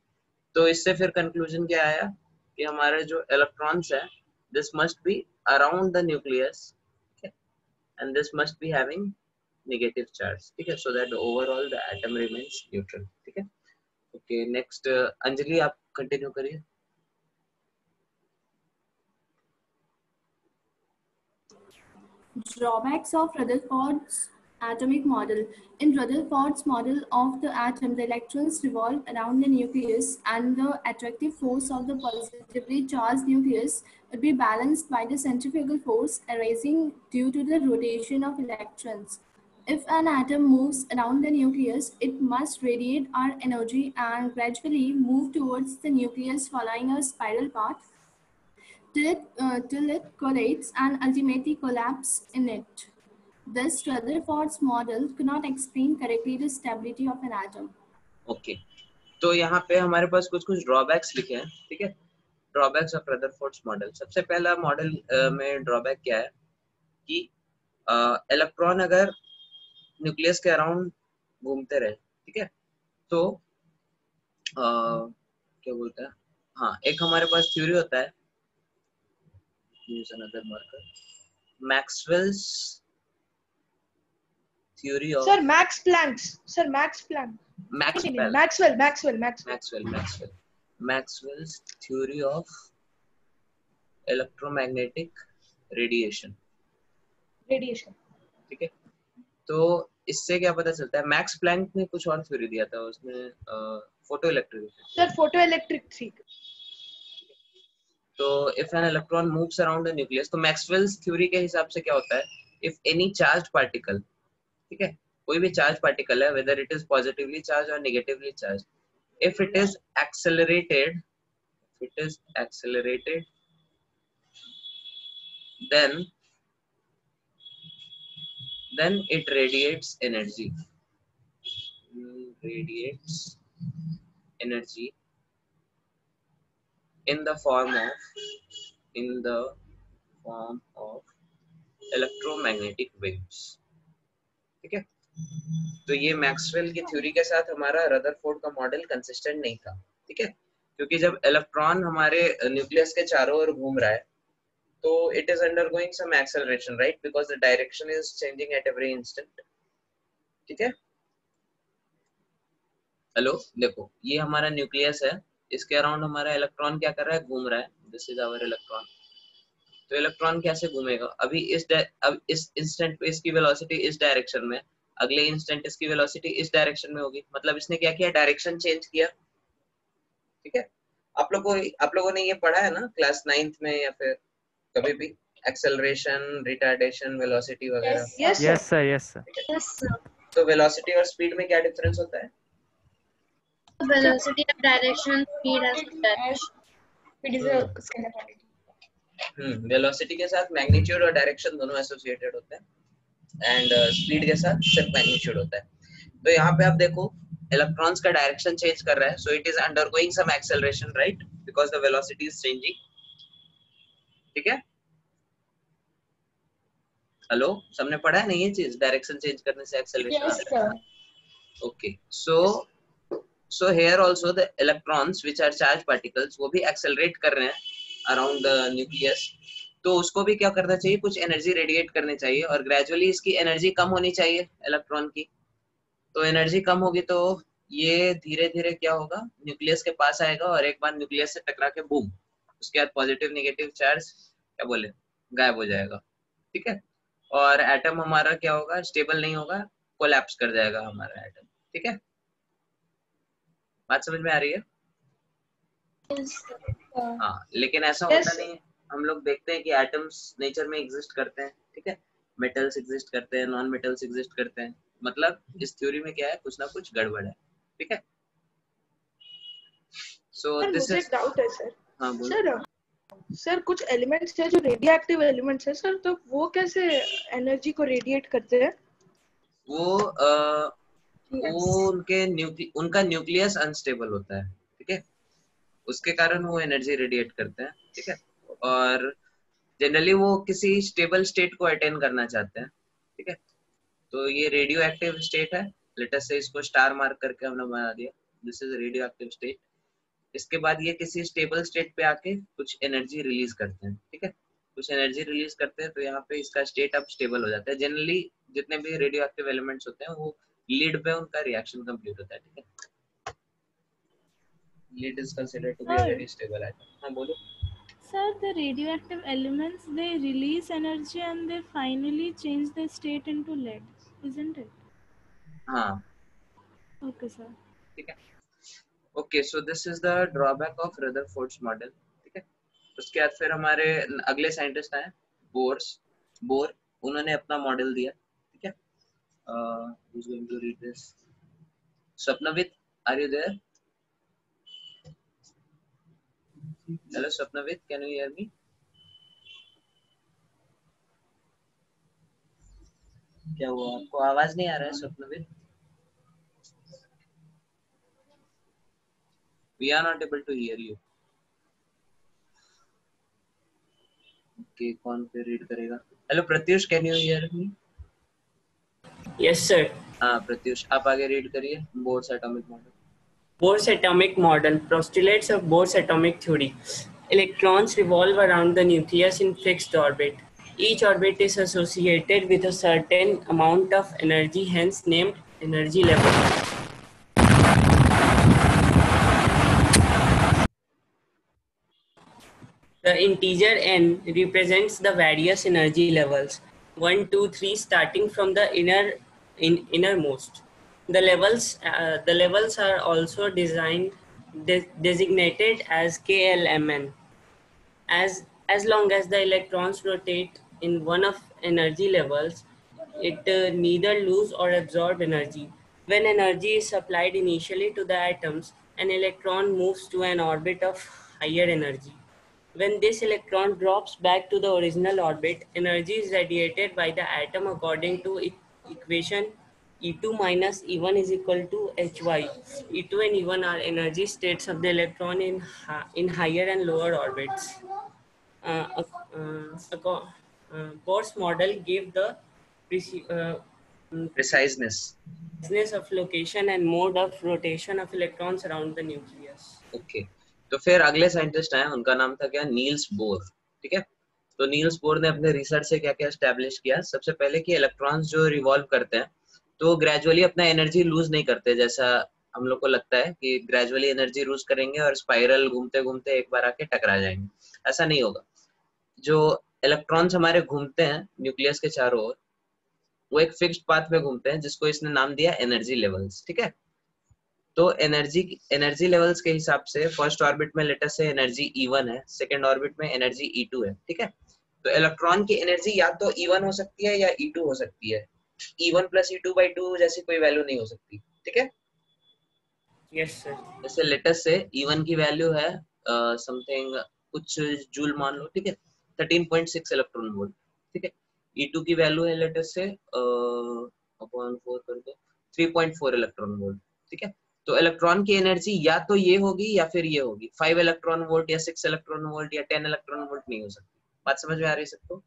तो इससे फिर कंक्लूजन क्या आया कि हमारे जो इलेक्ट्रॉन्स है this must be around the nucleus and this must be having negative charge. ठीक है. so that overall the atom remains neutral. ठीक है. okay, next अंजलि आप कंटिन्यू करिए. Drawbacks of Rutherford's atomic model. In Rutherford's model of the atom, the electrons revolve around the nucleus and the attractive force of the positively charged nucleus would be balanced by the centrifugal force arising due to the rotation of electrons. If an atom moves around the nucleus, it must radiate our energy and gradually move towards the nucleus following a spiral path till it collates and ultimately collapses in it. Thus, Rutherford's model could not explain correctly the stability of an atom. Okay. तो यहाँ पे हमारे पास कुछ drawbacks लिखे हैं. ठीक है. Drawbacks of Rutherford's model. सबसे पहला मॉडल में ड्रॉबैक क्या है कि इलेक्ट्रॉन अगर न्यूक्लियस के अराउंड घूमते रहे. ठीक है. तो क्या बोलता है, हाँ, एक हमारे पास थ्योरी होता है use another marker, Maxwell's theory of Maxwell's theory of electromagnetic radiation. ठीक है. तो इससे क्या पता चलता है? मैक्स प्लैंक ने कुछ और थ्योरी दिया था, उसने फोटो इलेक्ट्रिक थी. तो if an electron moves around the nucleus, तो मैक्सवेल्स थ्योरी के हिसाब से क्या होता है, इफ एनी चार्ज पार्टिकल, ठीक है, कोई भी चार्ज पार्टिकल है, whether it is positively charge और negatively charge, if it is accelerated then it radiates energy in the form of electromagnetic waves. ठीक है. तो ये मैक्सवेल की थ्योरी के साथ हमारा रदरफोर्ड का मॉडल कंसिस्टेंट नहीं था. ठीक है. क्योंकि जब इलेक्ट्रॉन हमारे न्यूक्लियस के चारों ओर घूम रहा है तो it is undergoing some acceleration, right? Because the direction is changing at every instant. ठीक है. हेलो, देखो ये हमारा न्यूक्लियस है, इसके अराउंड हमारा इलेक्ट्रॉन क्या कर रहा है? घूम रहा है. This is our electron. तो इलेक्ट्रॉन कैसे घूमेगा? अभी अब इस इंस्टेंट पे इसकी वेलोसिटी इस डायरेक्शन में, अगले इंस्टेंट इसकी वेलोसिटी इस डायरेक्शन में होगी. मतलब इसने क्या किया? डायरेक्शन चेंज किया. ठीक है. आप लोगों ने ये पढ़ा है ना क्लास 9th में या फिर कभी भी, एक्सेलरेशन, रिटार्डेशन, वेलोसिटी वगैरह? Yes sir. तो वेलोसिटी और स्पीड में क्या डिफरेंस होता है? velocity of direction, speed as direction. It is a scalar quantity. Velocity के साथ मैग्नीट्यूड और डायरेक्शन दोनों एसोसिएटेड होते हैं एंड स्पीड के साथ सिर्फ मैग्नीट्यूड होता है। तो यहाँ पे आप देखो इलेक्ट्रॉन्स का डायरेक्शन चेंज कर रहा है, so it is undergoing some acceleration, right, because the velocity is changing. ठीक है, हेलो, सबने पढ़ा है नहीं ये चीज, डायरेक्शन चेंज करने से एक्सेलरेशन Yes, आता है? sir. Okay, so here also the electrons which are charged particles वो भी accelerate कर रहे हैं around the nucleus, तो उसको भी क्या करना चाहिए, कुछ एनर्जी रेडिएट करनी चाहिए और ग्रेजुअली इसकी एनर्जी कम होनी चाहिए इलेक्ट्रॉन की। तो एनर्जी कम होगी तो ये धीरे धीरे क्या होगा, न्यूक्लियस के पास आएगा और एक बार न्यूक्लियस से टकरा के बूम, उसके बाद पॉजिटिव नेगेटिव चार्ज क्या बोले गायब हो जाएगा। ठीक है, और एटम हमारा क्या होगा, स्टेबल नहीं होगा, कोलैप्स कर जाएगा हमारा एटम। ठीक है, बात समझ में आ रही है? हाँ, लेकिन ऐसा होता नहीं है। हम लोग देखते हैं कि एटम्स नेचर में एग्जिस्ट करते हैं, ठीक है, मेटल्स एग्जिस्ट करते हैं, नॉन मेटल्स एग्जिस्ट करते हैं, मतलब इस थ्योरी में क्या है, कुछ ना कुछ गड़बड़ है। ठीक है, सो दिस मुझे इज डाउट है सर। हाँ बोलो। सर कुछ एलिमेंट्स है जो रेडियो एक्टिव एलिमेंट्स है सर, तो वो कैसे एनर्जी को रेडिएट करते हैं? वो उनका न्यूक्लियस अनस्टेबल होता है, ठीक है, उसके कारण वो एनर्जी रेडिएट करते हैं। ठीक है, और जनरली वो किसी स्टेबल स्टेट को अटेन करना चाहते हैं। ठीक है, तो ये रेडियो एक्टिव स्टेट है, लेट अस से इसको स्टार मार्क करके हमने बना दिया, this is radio active state. इसके बाद ये किसी स्टेबल स्टेट पे आके कुछ एनर्जी रिलीज करते हैं। ठीक है, कुछ एनर्जी रिलीज करते हैं, तो यहाँ पे इसका स्टेट अब स्टेबल हो जाता है। जनरली जितने भी रेडियो एक्टिव एलिमेंट्स होते हैं वो लीड पे उनका रिएक्शन कंप्लीट होता है। ठीक है, lead is considered to be a very stable atom. हाँ बोलो। Sir, the radioactive elements, they release energy and they finally change their state into lead, isn't it? हाँ, Okay, sir. ठीक है, okay, so this is the drawback of Rutherford's model. ठीक है, उसके बाद फिर हमारे अगले साइंटिस्ट आए बोर, उन्होंने अपना मॉडल दिया। ठीक है, who's going to read this? Swapnavit, are you there? Hello Swapnavit, can you hear me? क्या हुआ, आपको आवाज नहीं आ रहा है स्वप्नवित? We are not able to hear you. Okay, कौन पे रीड करेगा? Hello Pratyush, can you hear me? Yes, sir. हाँ प्रत्युष, आप आगे रीड करिए Bohr's atomic model. Bohr's atomic model postulates of Bohr's atomic theory. Electrons revolve around the nucleus in fixed orbit. Each orbit is associated with a certain amount of energy, hence named energy level. The integer n represents the various energy levels, 1, 2, 3, starting from the innermost. The levels are also designated as KLMN. As long as the electrons rotate in one of energy levels, it neither lose or absorb energy. When energy is supplied initially to the atoms, an electron moves to an orbit of higher energy. When this electron drops back to the original orbit, energy is radiated by the atom according to equation E2 minus E1 is equal to Hy. E2 and E1 are energy states of the electron in higher and lower orbits. Bohr's model gave the preciseness of location and mode of rotation of electrons around the nucleus. Okay, तो फिर अगले scientist आए, उनका नाम था क्या, Niels Bohr. ठीक है, तो नील्स बोर ने अपने रिसर्च से क्या क्या एस्टैब्लिश किया, सबसे पहले कि इलेक्ट्रॉन्स जो रिवॉल्व करते हैं तो ग्रेजुअली अपना एनर्जी लूज नहीं करते, जैसा हम लोग को लगता है कि ग्रेजुअली एनर्जी लूज करेंगे और स्पाइरल घूमते घूमते एक बार आके टकरा जाएंगे, ऐसा नहीं होगा। जो इलेक्ट्रॉन्स हमारे घूमते हैं न्यूक्लियस के चारों ओर, वो एक फिक्स्ड पाथ में घूमते हैं जिसको इसने नाम दिया एनर्जी लेवल्स। ठीक है, तो एनर्जी लेवल्स के हिसाब से फर्स्ट ऑर्बिट में लेटर से एनर्जी E1 है, सेकंड ऑर्बिट में एनर्जी E2 है। ठीक है, तो इलेक्ट्रॉन की एनर्जी या तो E1 हो सकती है या E2 हो सकती है, E1 plus E2 by 2 जैसी कोई वैल्यू नहीं हो सकती। ठीक है, Yes, sir. जैसे लेटेस्ट से E1 की वैल्यू है समथिंग कुछ जूल मान लो, ठीक है, 13.6 इलेक्ट्रॉन वोल्ट, ठीक है। E2 की वैल्यू है लेटेस्ट से अपॉन 4 कर दो 3.4 इलेक्ट्रॉन वोल्ट, ठीक है। तो इलेक्ट्रॉन की एनर्जी या तो ये होगी या फिर ये होगी, 5 इलेक्ट्रॉन वोल्ट या 6 इलेक्ट्रॉन वोल्ट या 10 इलेक्ट्रॉन वोल्ट नहीं हो सकती। बात समझ में आ रही है सबको?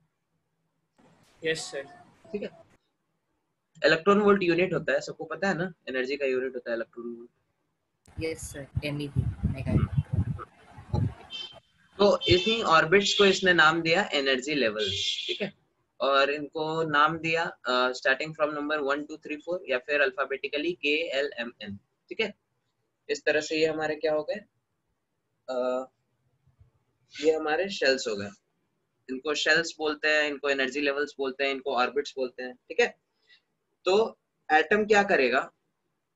Yes, sir. ठीक है। इलेक्ट्रॉन वोल्ट यूनिट होता है, सबको पता है ना, एनर्जी का यूनिट होता है electron volt. Yes, sir. MEV, mega electron. तो इन्हीं ऑर्बिट्स को इसने नाम दिया एनर्जी लेवल्स, ठीक है। और इनको नाम दिया स्टार्टिंग फ्रॉम नंबर 1 2 3 4 या फिर अल्फाबेटिकली KLMN, ठीक है। इस तरह से ये हमारे क्या हो गए, ये हमारे शेल्स हो गए। इनको शेल्स बोलते हैं, इनको एनर्जी लेवल्स बोलते हैं, इनको ऑर्बिट्स बोलते हैं, ठीक है। तो एटम क्या करेगा,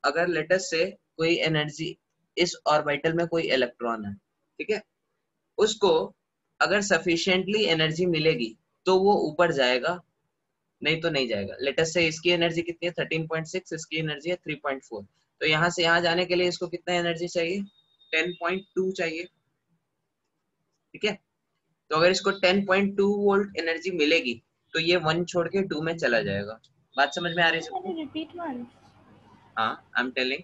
अगर लेटेस्ट से कोई एनर्जी, इस ऑर्बिटल में कोई इलेक्ट्रॉन है, ठीक है, उसको अगर सफिशिएंटली एनर्जी मिलेगी तो वो ऊपर जाएगा, नहीं तो नहीं जाएगा। लेटेस्ट से इसकी एनर्जी कितनी है 13.6, इसकी एनर्जी है 3.4। तो यहाँ से यहाँ जाने के लिए इसको कितना एनर्जी चाहिए, 10.2 चाहिए, ठीक है। तो अगर इसको 10.2 वोल्ट एनर्जी मिलेगी तो ये 1 छोड़ के 2 में चला जाएगा। बात समझ में आ रही है सबको? Can you repeat once? हाँ, I am telling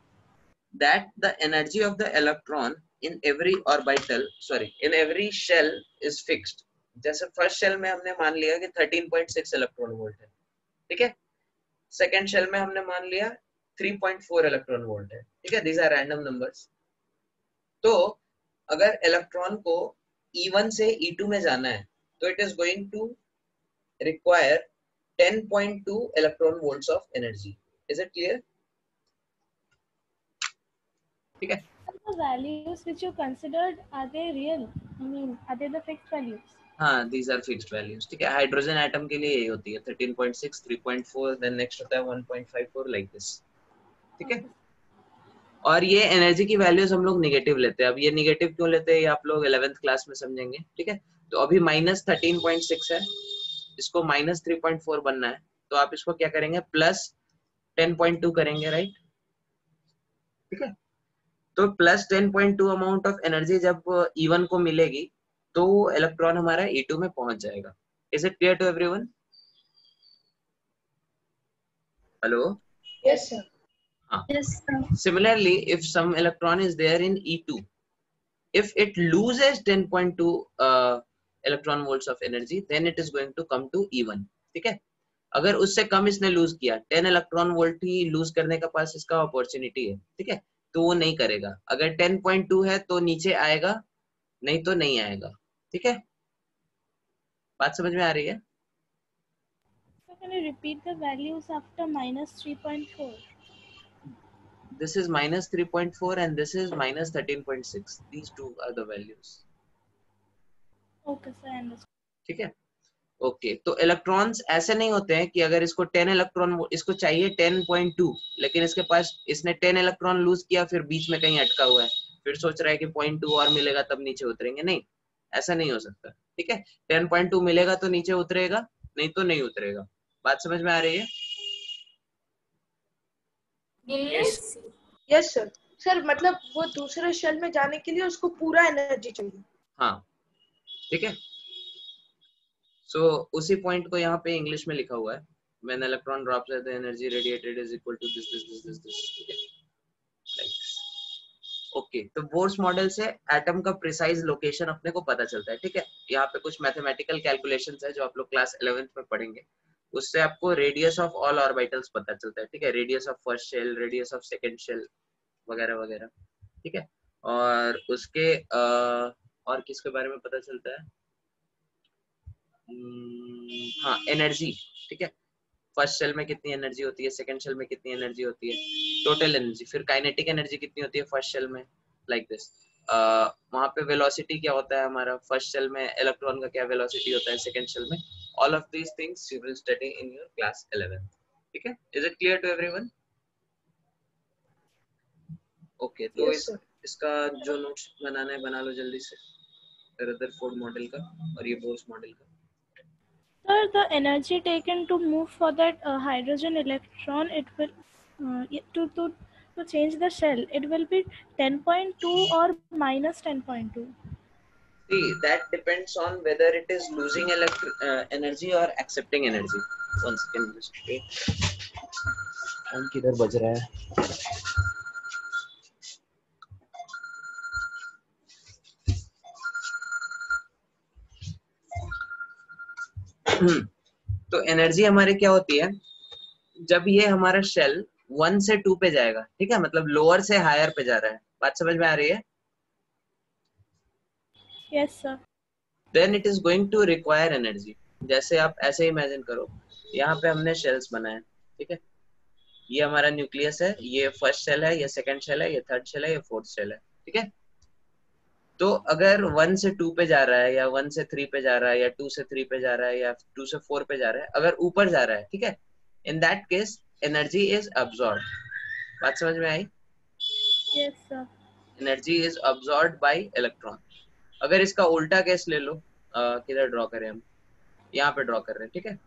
that the energy of the electron in every orbital, sorry, in every shell is fixed. जैसे फर्स्ट शेल में हमने मान लिया कि 13.6 इलेक्ट्रॉन वोल्ट है, ठीक है। सेकंड शेल में हमने मान लिया 3.4 इलेक्ट्रॉन वोल्ट है, ठीक है। These are random numbers. तो अगर इलेक्ट्रॉन को E1 से E2 में जाना है तो it is going to require 10.2 electron volts of energy. Is it clear? ठीक है। The values which you considered, are they real? I mean, are they the fixed values? हाँ, these are fixed values, ठीक है। Hydrogen atom के लिए यही होती है 13.6, 3.4, देन नेक्स्ट होता है 1.54 लाइक दिस, ठीक है। और ये एनर्जी की वैल्यूज हम लोग निगेटिव लेते हैं। अब ये निगेटिव क्यों लेते हैं ये आप लोग 11th क्लास में समझेंगे, ठीक है। तो अभी -13.6 है, इसको -3.4 बनना है, तो आप इसको क्या करेंगे, +10.2 करेंगे, राइट, ठीक है। तो +10.2 अमाउंट ऑफ एनर्जी जब E1 को मिलेगी तो इलेक्ट्रॉन हमारा E2 में पहुंच जाएगा। Is it clear to everyone? Hello? Yes, sir. Yes, sir. Similarly, if some electron is there in E2, if it loses 10.2 electron volts of energy, then it is going to come to E1, ठीक है। अगर उससे कम इसने loose किया, 10 electron volt ही loose करने का पास इसका opportunity है, ठीक है, तो वो नहीं करेगा। अगर 10.2 है तो नीचे आएगा, नहीं तो नहीं आएगा, ठीक है। बात समझ में आ रही है? So can you repeat the values after -3.4? This is -3.4 and this is -13.6. These two are the values. Okay, sir, I understand. ठीक है, ओके। तो इलेक्ट्रॉन्स ऐसे नहीं होते हैं कि अगर इसको 10 इलेक्ट्रॉन, इसको चाहिए 10.2, लेकिन इसके पास, इसने 10 इलेक्ट्रॉन लूज किया, फिर बीच में कहीं अटका हुआ है, फिर सोच रहा है कि 0.2 और मिलेगा तब नीचे उतरेंगे। नहीं, ऐसा नहीं हो सकता, ठीक है। 10.2 मिलेगा तो नीचे उतरेगा, नहीं तो नहीं उतरेगा। बात समझ में आ रही है? Yes. Yes, sir. सर मतलब वो दूसरे शेल में जाने के लिए उसको पूरा एनर्जी चाहिए। हाँ, ठीक है। सो उसी पॉइंट को यहाँ पे इंग्लिश में लिखा हुआ है, when electron drops at the energy radiated is equal to this, ठीक है, like this. ओके, तो बोर्स मॉडल से एटम का प्रिसाइज लोकेशन अपने को पता चलता है, ठीक है। यहाँ पे कुछ मैथमेटिकल कैलकुलेशंस है जो आप लोग क्लास 11th में पढ़ेंगे, उससे आपको रेडियस ऑफ ऑल ऑर्बिटल्स पता चलता है, ठीक है। Radius of first shell, radius of second shell, वगैरह वगैरह, ठीक है। और उसके और किसके बारे में पता चलता है, हाँ, एनर्जी, ठीक है। फर्स्ट शेल में कितनी एनर्जी होती है, सेकंड शेल में कितनी एनर्जी होती है, टोटल एनर्जी, फिर काइनेटिक एनर्जी कितनी होती है फर्स्ट शेल में, लाइक दिस। वहां पे वेलोसिटी क्या होता है हमारा, फर्स्ट शेल में इलेक्ट्रॉन का क्या वेलोसिटी होता है, सेकंड शेल में। All of these things you will study in your class 11, ठीक है। इज इट क्लियर टू एवरीवन? ओके, तो Yes, sir. इसका जो नोट्स बनाना है बना लो जल्दी से, रदरफोर्ड मॉडल का और ये बोर्स मॉडल का। Sir, the energy taken to move for that hydrogen electron, it will to to change the shell, it will be 10.2 or minus 10.2. See, that depends on whether it is losing energy or accepting energy. One second, just wait. Phone किधर बज रहा है? तो energy हमारे क्या होती है जब ये हमारा शेल 1 से 2 पे जाएगा, ठीक है, मतलब लोअर से हायर पे जा रहा है. बात समझ में आ रही है? Yes, sir. Then it is going to require energy. जैसे आप ऐसे इमेजिन करो, यहाँ पे हमने शेल्स बनाए, ठीक है, ये हमारा न्यूक्लियस है, ये फर्स्ट शेल है, ये सेकंड शेल है, ये थर्ड शेल है, ये फोर्थ शेल है, ठीक है. तो अगर 1 से 2 पे जा रहा है या 1 से 3 पे जा रहा है या 2 से 3 पे जा रहा है या 2 से 4 पे जा रहा है, अगर ऊपर जा रहा है, ठीक है, in that case energy is absorbed. बात समझ में आई? Yes, sir. Energy is absorbed bye electron. अगर इसका उल्टा केस ले लो, किधर ड्रॉ करें हम? यहाँ पे ड्रॉ कर रहे हैं, ठीक है.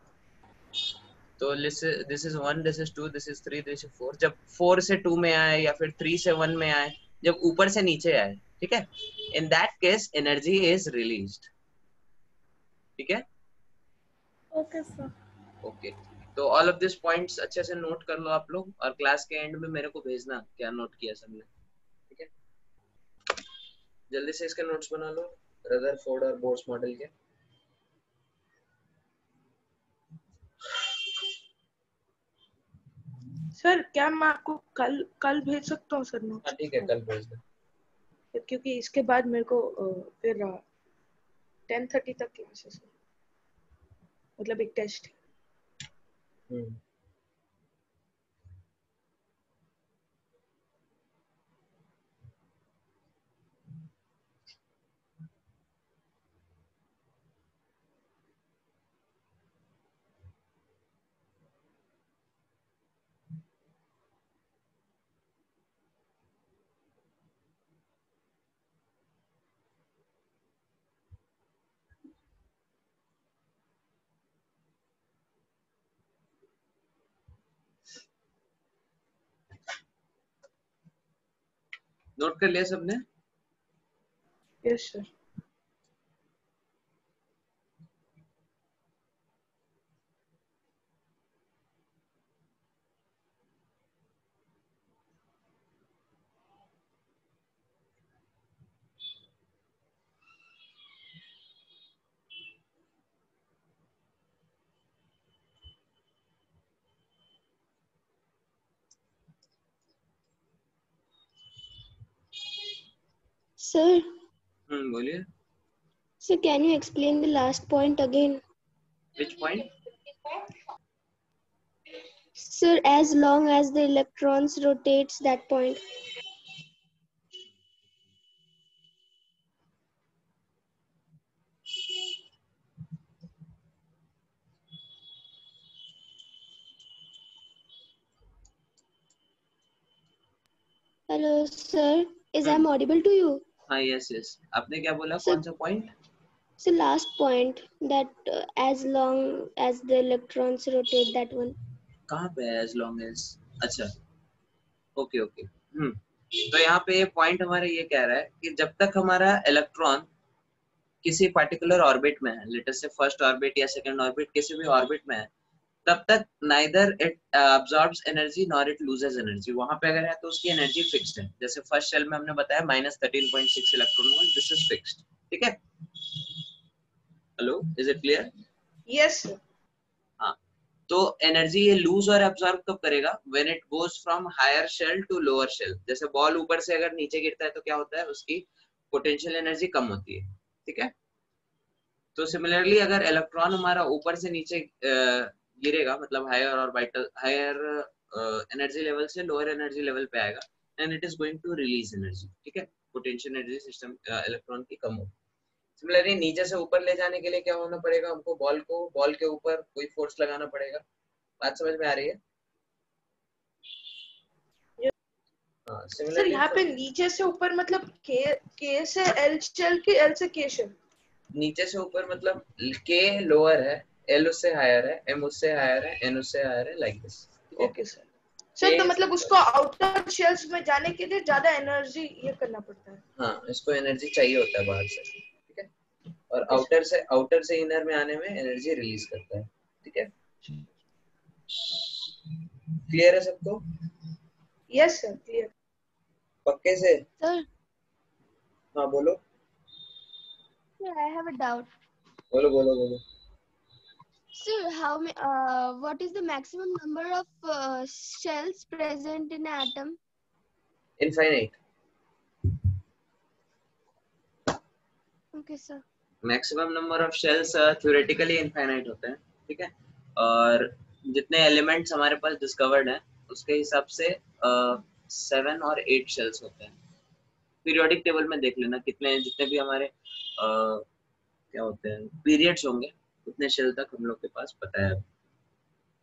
तो this is 1, this is 2, this is 3, this is 4. जब 4 से 2 में आए या फिर 3 से 1 में आए, जब ऊपर से नीचे आए, ठीक है, in that case energy is released. ठीक है? Okay, sir. ओके. तो ऑल ऑफ दिस पॉइंट्स अच्छे से नोट कर लो आप लोग, और क्लास के एंड में मेरे को भेजना क्या नोट किया सबने. ठीक है, जल्दी से इसके नोट्स बना लो, रदरफोर्ड और बोर्स मॉडल के. सर क्या मैं आपको कल भेज सकता हूँ सर नोट्स? हाँ ठीक है, कल भेज दो. क्योंकि इसके बाद मेरे को फिर 10:30 तक क्लास है सर, मतलब एक टेस्ट है. नोट कर लिया सबने? Yes sir. Sir, बोलिए. sir, can you explain the last point again? Which point? Sir, as long as the electrons rotates that point. Hello, sir. Is I'm audible to you? हाँ, yes yes. आपने क्या बोला? Sir, कौन सा point? So last point that as long as the electrons rotate, that one. कहाँ पे है? as long as? अच्छा, ओके ओके. तो यहाँ पे ये पॉइंट हमारा ये कह रहा है कि जब तक हमारा इलेक्ट्रॉन किसी पर्टिकुलर ऑर्बिट में है, लेट अस से फर्स्ट ऑर्बिट या सेकंड ऑर्बिट, किसी भी ऑर्बिट में है, तब तक neither it absorbs energy nor it loses energy. वहां पे अगर है तो उसकी एनर्जी फिक्स्ड है. जैसे फर्स्ट शेल में हमने बताया -13.6 electron volt, this is fixed. ठीक है? Hello, is it clear? Yes sir. हाँ, तो एनर्जी ये लूज और एब्सॉर्ब कब करेगा? When it goes from higher shell to lower shell. जैसे बॉल ऊपर से अगर नीचे गिरता है तो क्या होता है? उसकी पोटेंशियल एनर्जी कम होती है. ठीक है? तो सिमिलरली अगर इलेक्ट्रॉन हमारा ऊपर से नीचे गिरेगा, मतलब higher orbital, higher energy level से लोअर एनर्जी लेवल पे आएगा, and it is going to release energy. ठीक है? पोटेंशियल एनर्जी सिस्टम इलेक्ट्रॉन की कम होगी. सिमिलरली नीचे से ऊपर ले जाने के लिए क्या होना पड़ेगा? हमको बॉल के ऊपर कोई फोर्स लगाना पड़ेगा. बात समझ में आ रही है? सर यहाँ पे नीचे से ऊपर मतलब के से एल शेल की एल से के शेल. नीचे से ऊपर मतलब के लोअर है, एल उससे हायर है, एम उससे हायर है, एन उससे हायर है, like this. Okay sir. Sir तो मतलब उसको आउटर शेल्स में जाने के लिए ज्यादा एनर्जी ये करना पड़ता है। हाँ, इसको एनर्जी चाहिए होता है बाहर से, ठीक है, और आउटर से इनर में आने में एनर्जी रिलीज करता है, ठीक है। क्लियर है सबको? Yes sir, clear. पक्के से? Sir, हाँ बोलो sir, I have a doubt. बोलो बोलो बोलो। Sir, what is the maximum number of shells present in an atom? Infinite. Okay, sir. Maximum number of shells theoretically infinite होते हैं, ठीक है, और जितने एलिमेंट्स हमारे पास डिस्कवर्ड हैं उसके हिसाब से 7 और 8 शेल्स होते हैं। पीरियोडिक टेबल में देख लेना कितने, जितने भी हमारे क्या होते हैं पीरियड्स होंगे उतने शेल तक हम लोग के पास पता है,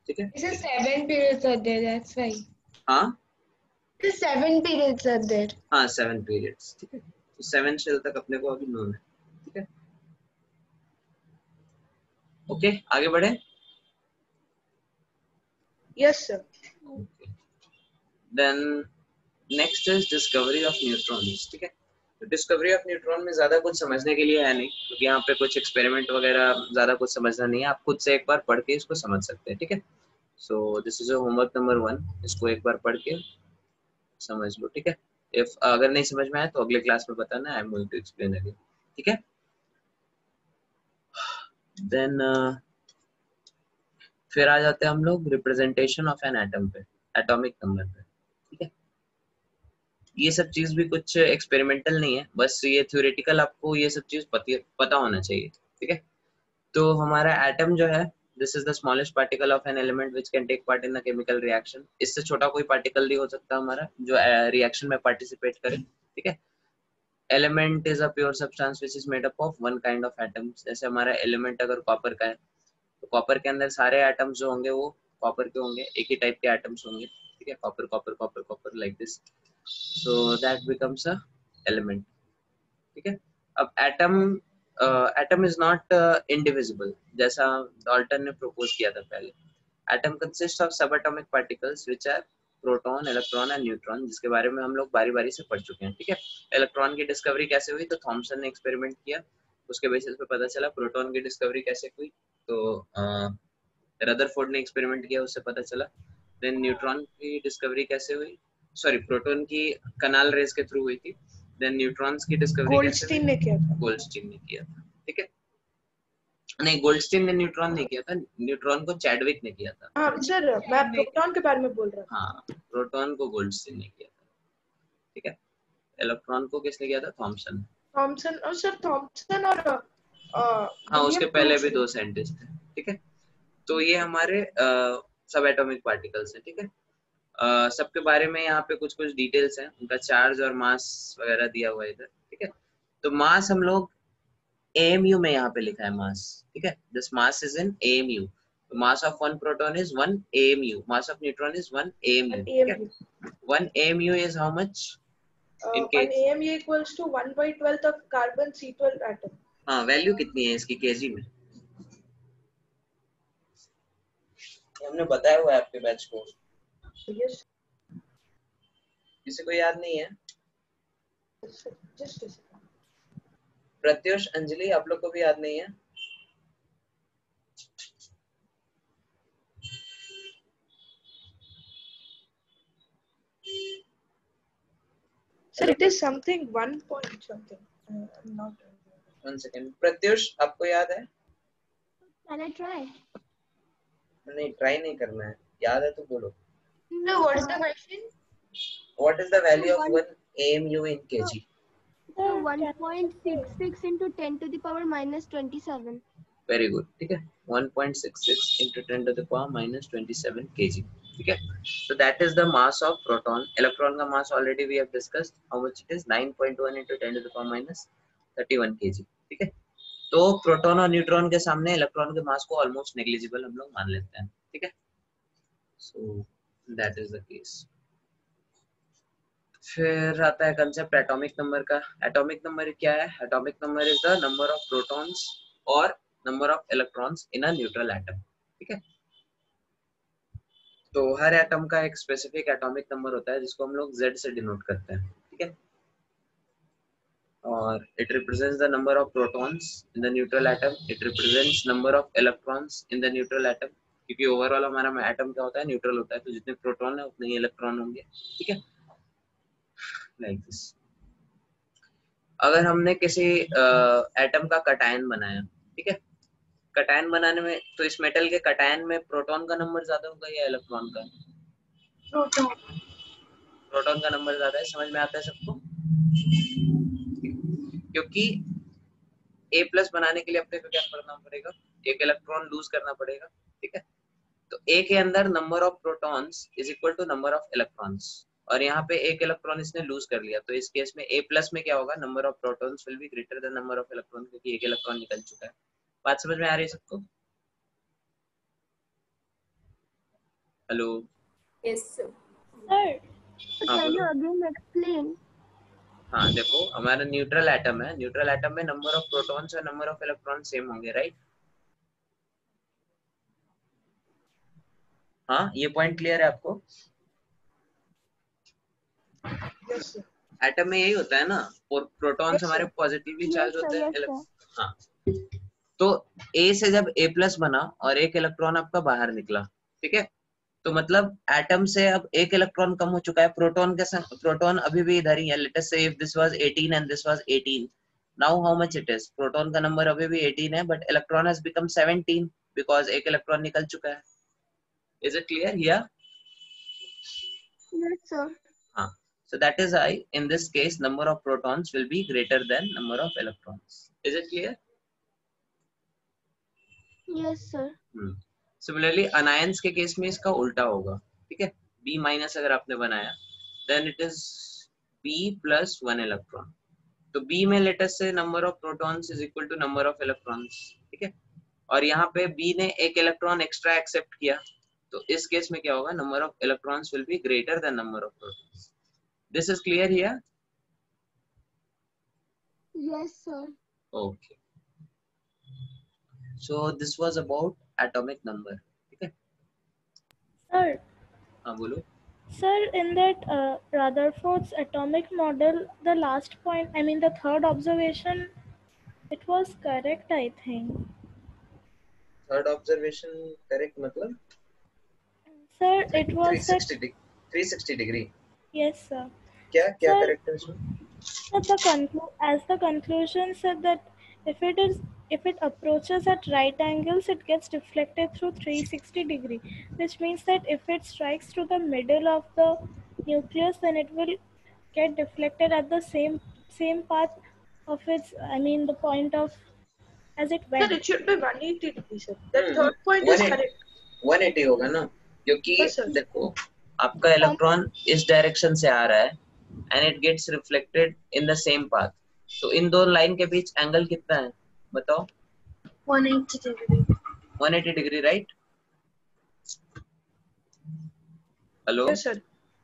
ठीक है। This is 7 periods are there, that's why. हाँ 7 periods are there. हाँ 7 पीरियड्स, ठीक है, तो 7 शेल तक अपने को अभी नोन है, ठीक है। ओके आगे बढ़े। Yes sir. Then next is discovery of neutrons, ठीक है। तो डिस्कवरी ऑफ न्यूट्रॉन में ज्यादा कुछ समझने के लिए है नहीं, क्योंकि यहाँ पे कुछ एक्सपेरिमेंट वगैरह ज्यादा कुछ समझना नहीं है, आप खुद से एक बार पढ़ के इसको समझ सकते हैं, ठीक है। So this is homework number 1, इसको एक बार पढ़ के समझ लो, ठीक है। इफ अगर नहीं समझ में आया तो अगले क्लास में बताना, I am going to explain again, ठीक है। देन फिर आ जाते हैं हम लोग रिप्रेजेंटेशन ऑफ एन एटम पे, एटॉमिक नंबर पे, ठीक है। ये सब चीज भी कुछ एक्सपेरिमेंटल नहीं है, बस ये थ्योरेटिकल, आपको ये सब चीज पता होना चाहिए, ठीक है। तो हमारा एटम जो है, this is the smallest particle of an element which can take part in the chemical reaction. इससे छोटा कोई पार्टिकल नहीं हो सकता हमारा जो रिएक्शन में पार्टिसिपेट करे, ठीक है। Element is a pure substance which is made up of one kind of atoms. जैसे हमारा एलिमेंट अगर कॉपर का है तो कॉपर के अंदर सारे एटम्स जो होंगे वो कॉपर के होंगे, एक ही टाइप के एटम्स होंगे, ठीक है, copper copper copper copper like this, so that becomes a element, ठीक है। अब एटम इज नॉट इंडिविजिबल, जैसा डाल्टन ने प्रपोज किया था पहले। Atom consist of sub atomic particles which are proton, electron and neutron, जिसके बारे में हम लोग बारी बारी से पढ़ चुके हैं, ठीक है। इलेक्ट्रॉन की डिस्कवरी कैसे हुई, तो थॉमसन ने एक्सपेरिमेंट किया, उसके बेसिस पे पता चला। प्रोटॉन की डिस्कवरी कैसे हुई, तो रदरफोर्ड ने एक्सपेरिमेंट किया, उससे पता चला। देन न्यूट्रॉन की डिस्कवरी कैसे हुई, सॉरी प्रोटॉन की कनाल रेस के थ्रू हुई थी। देन न्यूट्रॉन्स की डिस्कवरी गोल्डस्टीन ने किया था। गोल्डस्टीन ने किया था, ठीक है। नहीं, गोल्डस्टीन ने न्यूट्रॉन नहीं किया था, न्यूट्रॉन को चैडविक ने किया था। हाँ सर, मैं प्रोटॉन के बारे में बोल रहा था। हाँ, प्रोटॉन को गोल्डस्टीन ने किया था, ठीक है। इलेक्ट्रॉन को किसने किया था, थॉमसन। थॉमसन और सर थॉमसन और हाँ उसके पहले भी 2 साइंटिस्ट थे, ठीक है। तो ये हमारे सब एटॉमिक पार्टिकल्स हैं, ठीक है। सबके बारे में यहाँ पे कुछ कुछ डिटेल्स हैं, उनका चार्ज और मास वगैरह दिया हुआ है इधर, ठीक है। तो मास हम लोग AMU में यहाँ पे लिखा है मास, ठीक है। This mass is in AMU। Mass of 1 proton is 1 AMU, mass of neutron is 1 AMU, ठीक है। 1 AMU is how much in kg? 1 AMU equals to 1/12 of carbon C12 atom. हाँ, वैल्यू कितनी है इसकी केजी में, हमने बताया हुआ है आपके बैच को। यस किसी को याद नहीं है? जस्ट प्रत्युष, अंजलि, आप लोग को भी याद नहीं है? Sir it is something 1 point something, not 1 second. Pratyush, आपको याद है? Can I try? नहीं, ट्राई नहीं करना है, याद है तो बोलो। So what is the question? What is the value of 1 AMU in kg? So 1.66 into 10 to the power minus 27. Very good, ठीक है। 1.66 into 10 to the power minus 27 kg, ठीक है। So that is the mass of proton. Electron का mass already we have discussed. How much it is? 9.1 into 10 to the power minus 31 kg, ठीक है। तो proton और neutron के सामने electron के मास को ऑलमोस्ट नेग्लिजिबल हम लोग मान लेते हैं, ठीक है। So that is the case. फिर आता है कंसेप्ट एटॉमिक नंबर का। एटॉमिक नंबर क्या है? Atomic number is the number of protons और number of electrons in a neutral atom, ठीक है। तो हर एटम का एक स्पेसिफिक एटॉमिक नंबर होता है जिसको हम लोग Z से डिनोट करते हैं, ठीक है। और it represents the number of protons in the neutral atom, it represents number of electrons in the neutral atom, क्योंकि ओवरऑल हमारा एटम क्या होता है, न्यूट्रल होता है, तो जितने प्रोटॉन है उतने ही इलेक्ट्रॉन होंगे, ठीक है, लाइक दिस। अगर हमने किसी एटम का कटायन बनाया, ठीक है, कटायन बनाने में तो इस मेटल के कटायन में प्रोटॉन का नंबर ज्यादा होगा या इलेक्ट्रॉन का? प्रोटॉन का नंबर ज्यादा है, समझ में आता है सबको? क्योंकि A+ बनाने के लिए अपने को क्या करना पड़ेगा, एक इलेक्ट्रॉन लूज करना पड़ेगा, ठीक है। तो A के अंदर number of protons is equal to number of electrons, और यहाँ पे एक इलेक्ट्रॉन इसने लूज कर लिया, तो इस केस में A+ में क्या होगा, number of protons will be greater than number of electron, क्योंकि एक इलेक्ट्रॉन निकल चुका है। बात समझ में आ रही है सबको? हेलो? Yes, sir. Sir, हाँ Can you बोलो। again explain? हाँ देखो, हमारा न्यूट्रल एटम है, न्यूट्रल एटम में नंबर ऑफ प्रोटॉन्स और नंबर ऑफ इलेक्ट्रॉन सेम होंगे, राइट? हाँ, ये पॉइंट क्लियर है आपको? Yes, sir. एटम में यही होता है ना, प्रोटॉन्स Yes, हमारे sir. Positively Yes, charge sir, होते हैं। yes, sir. हाँ, तो A से जब A+ बना और एक इलेक्ट्रॉन आपका बाहर निकला, ठीक है, तो मतलब एटम से अब एक इलेक्ट्रॉन कम हो चुका है, प्रोटॉन के संग प्रोटॉन अभी भी इधर ही है। लेट अस से if this was 18 and this was 18, now how much it is, proton का नंबर अभी भी 18 है, but electron has become 17 because एक इलेक्ट्रॉन निकल चुका है। Is it clear here? Yes, sir. हाँ, so that is why in this case number of protons will be greater than number of electrons. Is it clear? Yes, sir. Similarly anions के case में इसका उल्टा होगा, ठीक है। B- अगर आपने बनाया then it is B plus 1 electron, तो B में let us say number of protons is equal to number of electrons, ठीक है, और यहाँ पे B ने एक इलेक्ट्रॉन एक्स्ट्रा एक्सेप्ट किया, तो इस केस में क्या होगा, number of electrons will be greater than number of protons. This is clear here? Yes, sir. Okay. So this was about atomic number. ठीक है? sir, हाँ बोलो। sir, in that Rutherford's atomic model, the last point, I mean the third observation, it was correct, I think. Third observation correct मतलब? Sir, it was that 360 degree. yes, sir. क्या Sir, correct है इसमें? as the conclusion said that if it approaches at right angles, it gets deflected through 360 degree, which means that if it strikes through the middle of the nucleus, then it will get deflected at the same path of its, I mean the point of as it Sir, went. it should be 180 degrees, sir. The third point is 180 correct. 180 होगा ना, क्योंकि Yes, sir. देखो आपका electron इस direction से आ रहा है and it gets reflected in the same path, तो इन दो लाइन के बीच एंगल कितना है बताओ? 180 degree. 180 degree, right? Hello? Yes, sir.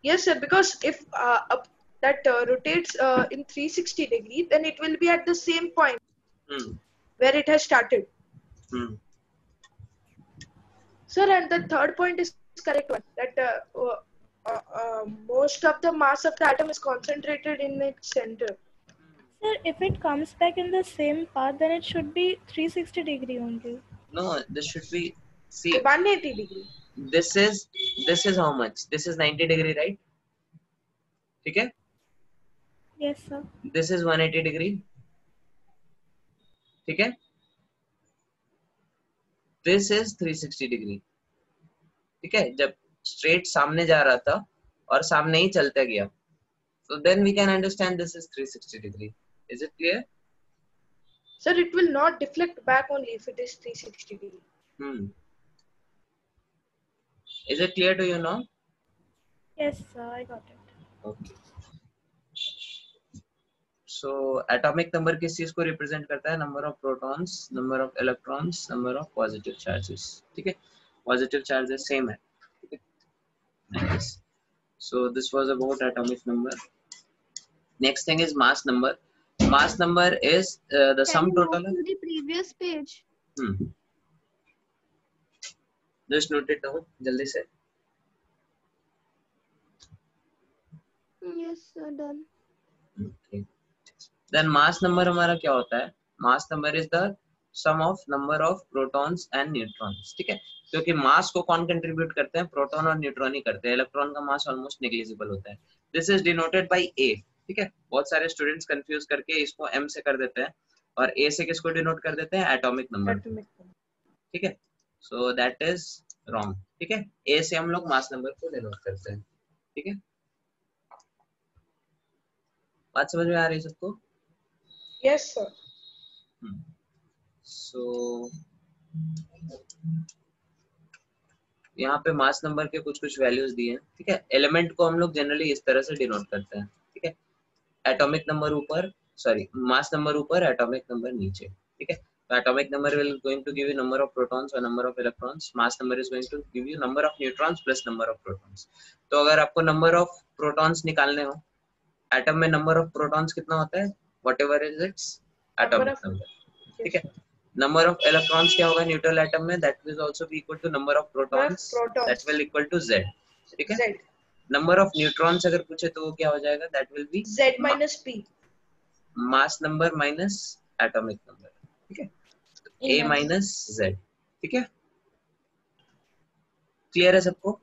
Yes, sir. Because if that rotates in 360 degree, then it will be at the same point where it has started. Sir, and the third point is correct one, that most of the mass of the atom is concentrated in its center. Sir, if it comes back in the same path, then it should be 360 degree only. No, this should be, see, 180 degree. this is how much? This is 90 degree, right? ठीक है? Yes, sir. This is 180 degree. ठीक है? This is 360 degree. ठीक है? जब straight सामने जा रहा था और सामने ही चलता गया, so then we can understand this is 360 degree. Is it clear? Sir, it will not deflect back only if it is 360 degree. Is it clear to you now? Yes, sir, I got it. Okay. So atomic number किस चीज को represent करता है? Number of protons, number of electrons, number of positive charges. ठीक है? Positive charges same है. ठीक है? Nice. So this was about atomic number. Next thing is mass number. Mass number is the sum total. To the previous page. Just note it down जल्दी से. Yes, sir, done. Okay. Then mass number हमारा क्या होता है? Mass number is the sum of number of protons and neutrons. ठीक है, क्योंकि मास को कौन कंट्रीब्यूट करते हैं? प्रोटॉन और न्यूट्रॉन ही करते हैं. इलेक्ट्रॉन का मास ऑलमोस्ट नेग्लिजिबल होता है. दिस इज डिनोटेड बाय ए. ठीक है, बहुत सारे स्टूडेंट्स कंफ्यूज करके इसको m से कर देते हैं और a से किसको डिनोट कर देते हैं? Atomic number. ठीक है, सो दैट इज रॉन्ग. ठीक है, a से हम लोग मास नंबर को डिनोट करते हैं. ठीक है, बात समझ में आ रही है सबको? Yes, sir. सो यहाँ पे मास नंबर के कुछ वैल्यूज दिए हैं. ठीक है, एलिमेंट को हम लोग जनरली इस तरह से डिनोट करते हैं. ठीक है, एटॉमिक नंबर ऊपर, सॉरी मास नंबर ऊपर, एटॉमिक नंबर नीचे. ठीक है, तो atomic number will going to give you number of protons और number of electrons. Mass number is going to give you number of neutrons plus number of protons. तो अगर आपको number of protons निकालने हो, एटम में number of protons कितना होता है? Whatever is its atomic number. ठीक है, नंबर ऑफ इलेक्ट्रॉन्स क्या होगा न्यूट्रल एटम में? That will also be equal to number of protons, that will equal to z. ठीक है, नंबर ऑफ न्यूट्रॉन्स अगर पूछे तो वो क्या हो जाएगा? That will be Z minus P. Mass number minus atomic number. ठीक है, a माइनस z. ठीक है, क्लियर है सबको?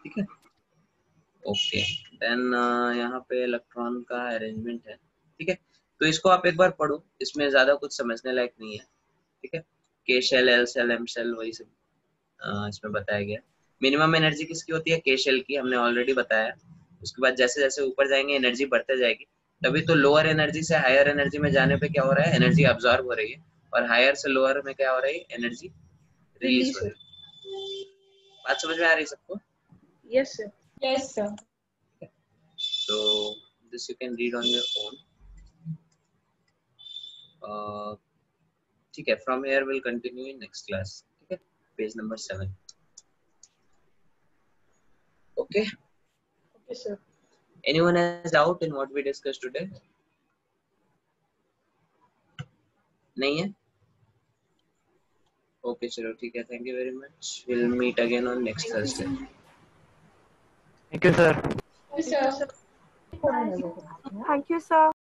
ठीक है, ओके. देन यहाँ पे इलेक्ट्रॉन का अरेंजमेंट है. ठीक है, तो इसको आप एक बार पढ़ो, इसमें ज्यादा कुछ समझने लायक नहीं है. ठीक है, K shell, L shell, M shell, वही सब इसमें बताया गया. मिनिमम एनर्जी किसकी होती है? के शेल की, हमने ऑलरेडी बताया. उसके बाद जैसे जैसे ऊपर जाएंगे एनर्जी बढ़ते जाएगी. तभी तो लोअर एनर्जी से हायर एनर्जी में जाने पे क्या हो रहा है? एनर्जी अब्सॉर्ब हो रही है, और हायर से लोअर में क्या हो रही है? एनर्जी रिलीज हो रही है. बात समझ में आ रही है सबको? Yes, sir. Yes, sir. So this you can read on your own. ठीक है, from here we'll continue in next class. ठीक है, page number 7. Okay. Okay, sir. Anyone has doubt in what we discussed today? नहीं है? Okay, चलो ठीक है. Thank you very much. We'll meet again on next Thursday. Thank you, sir. Yes, sir. Thank you, sir.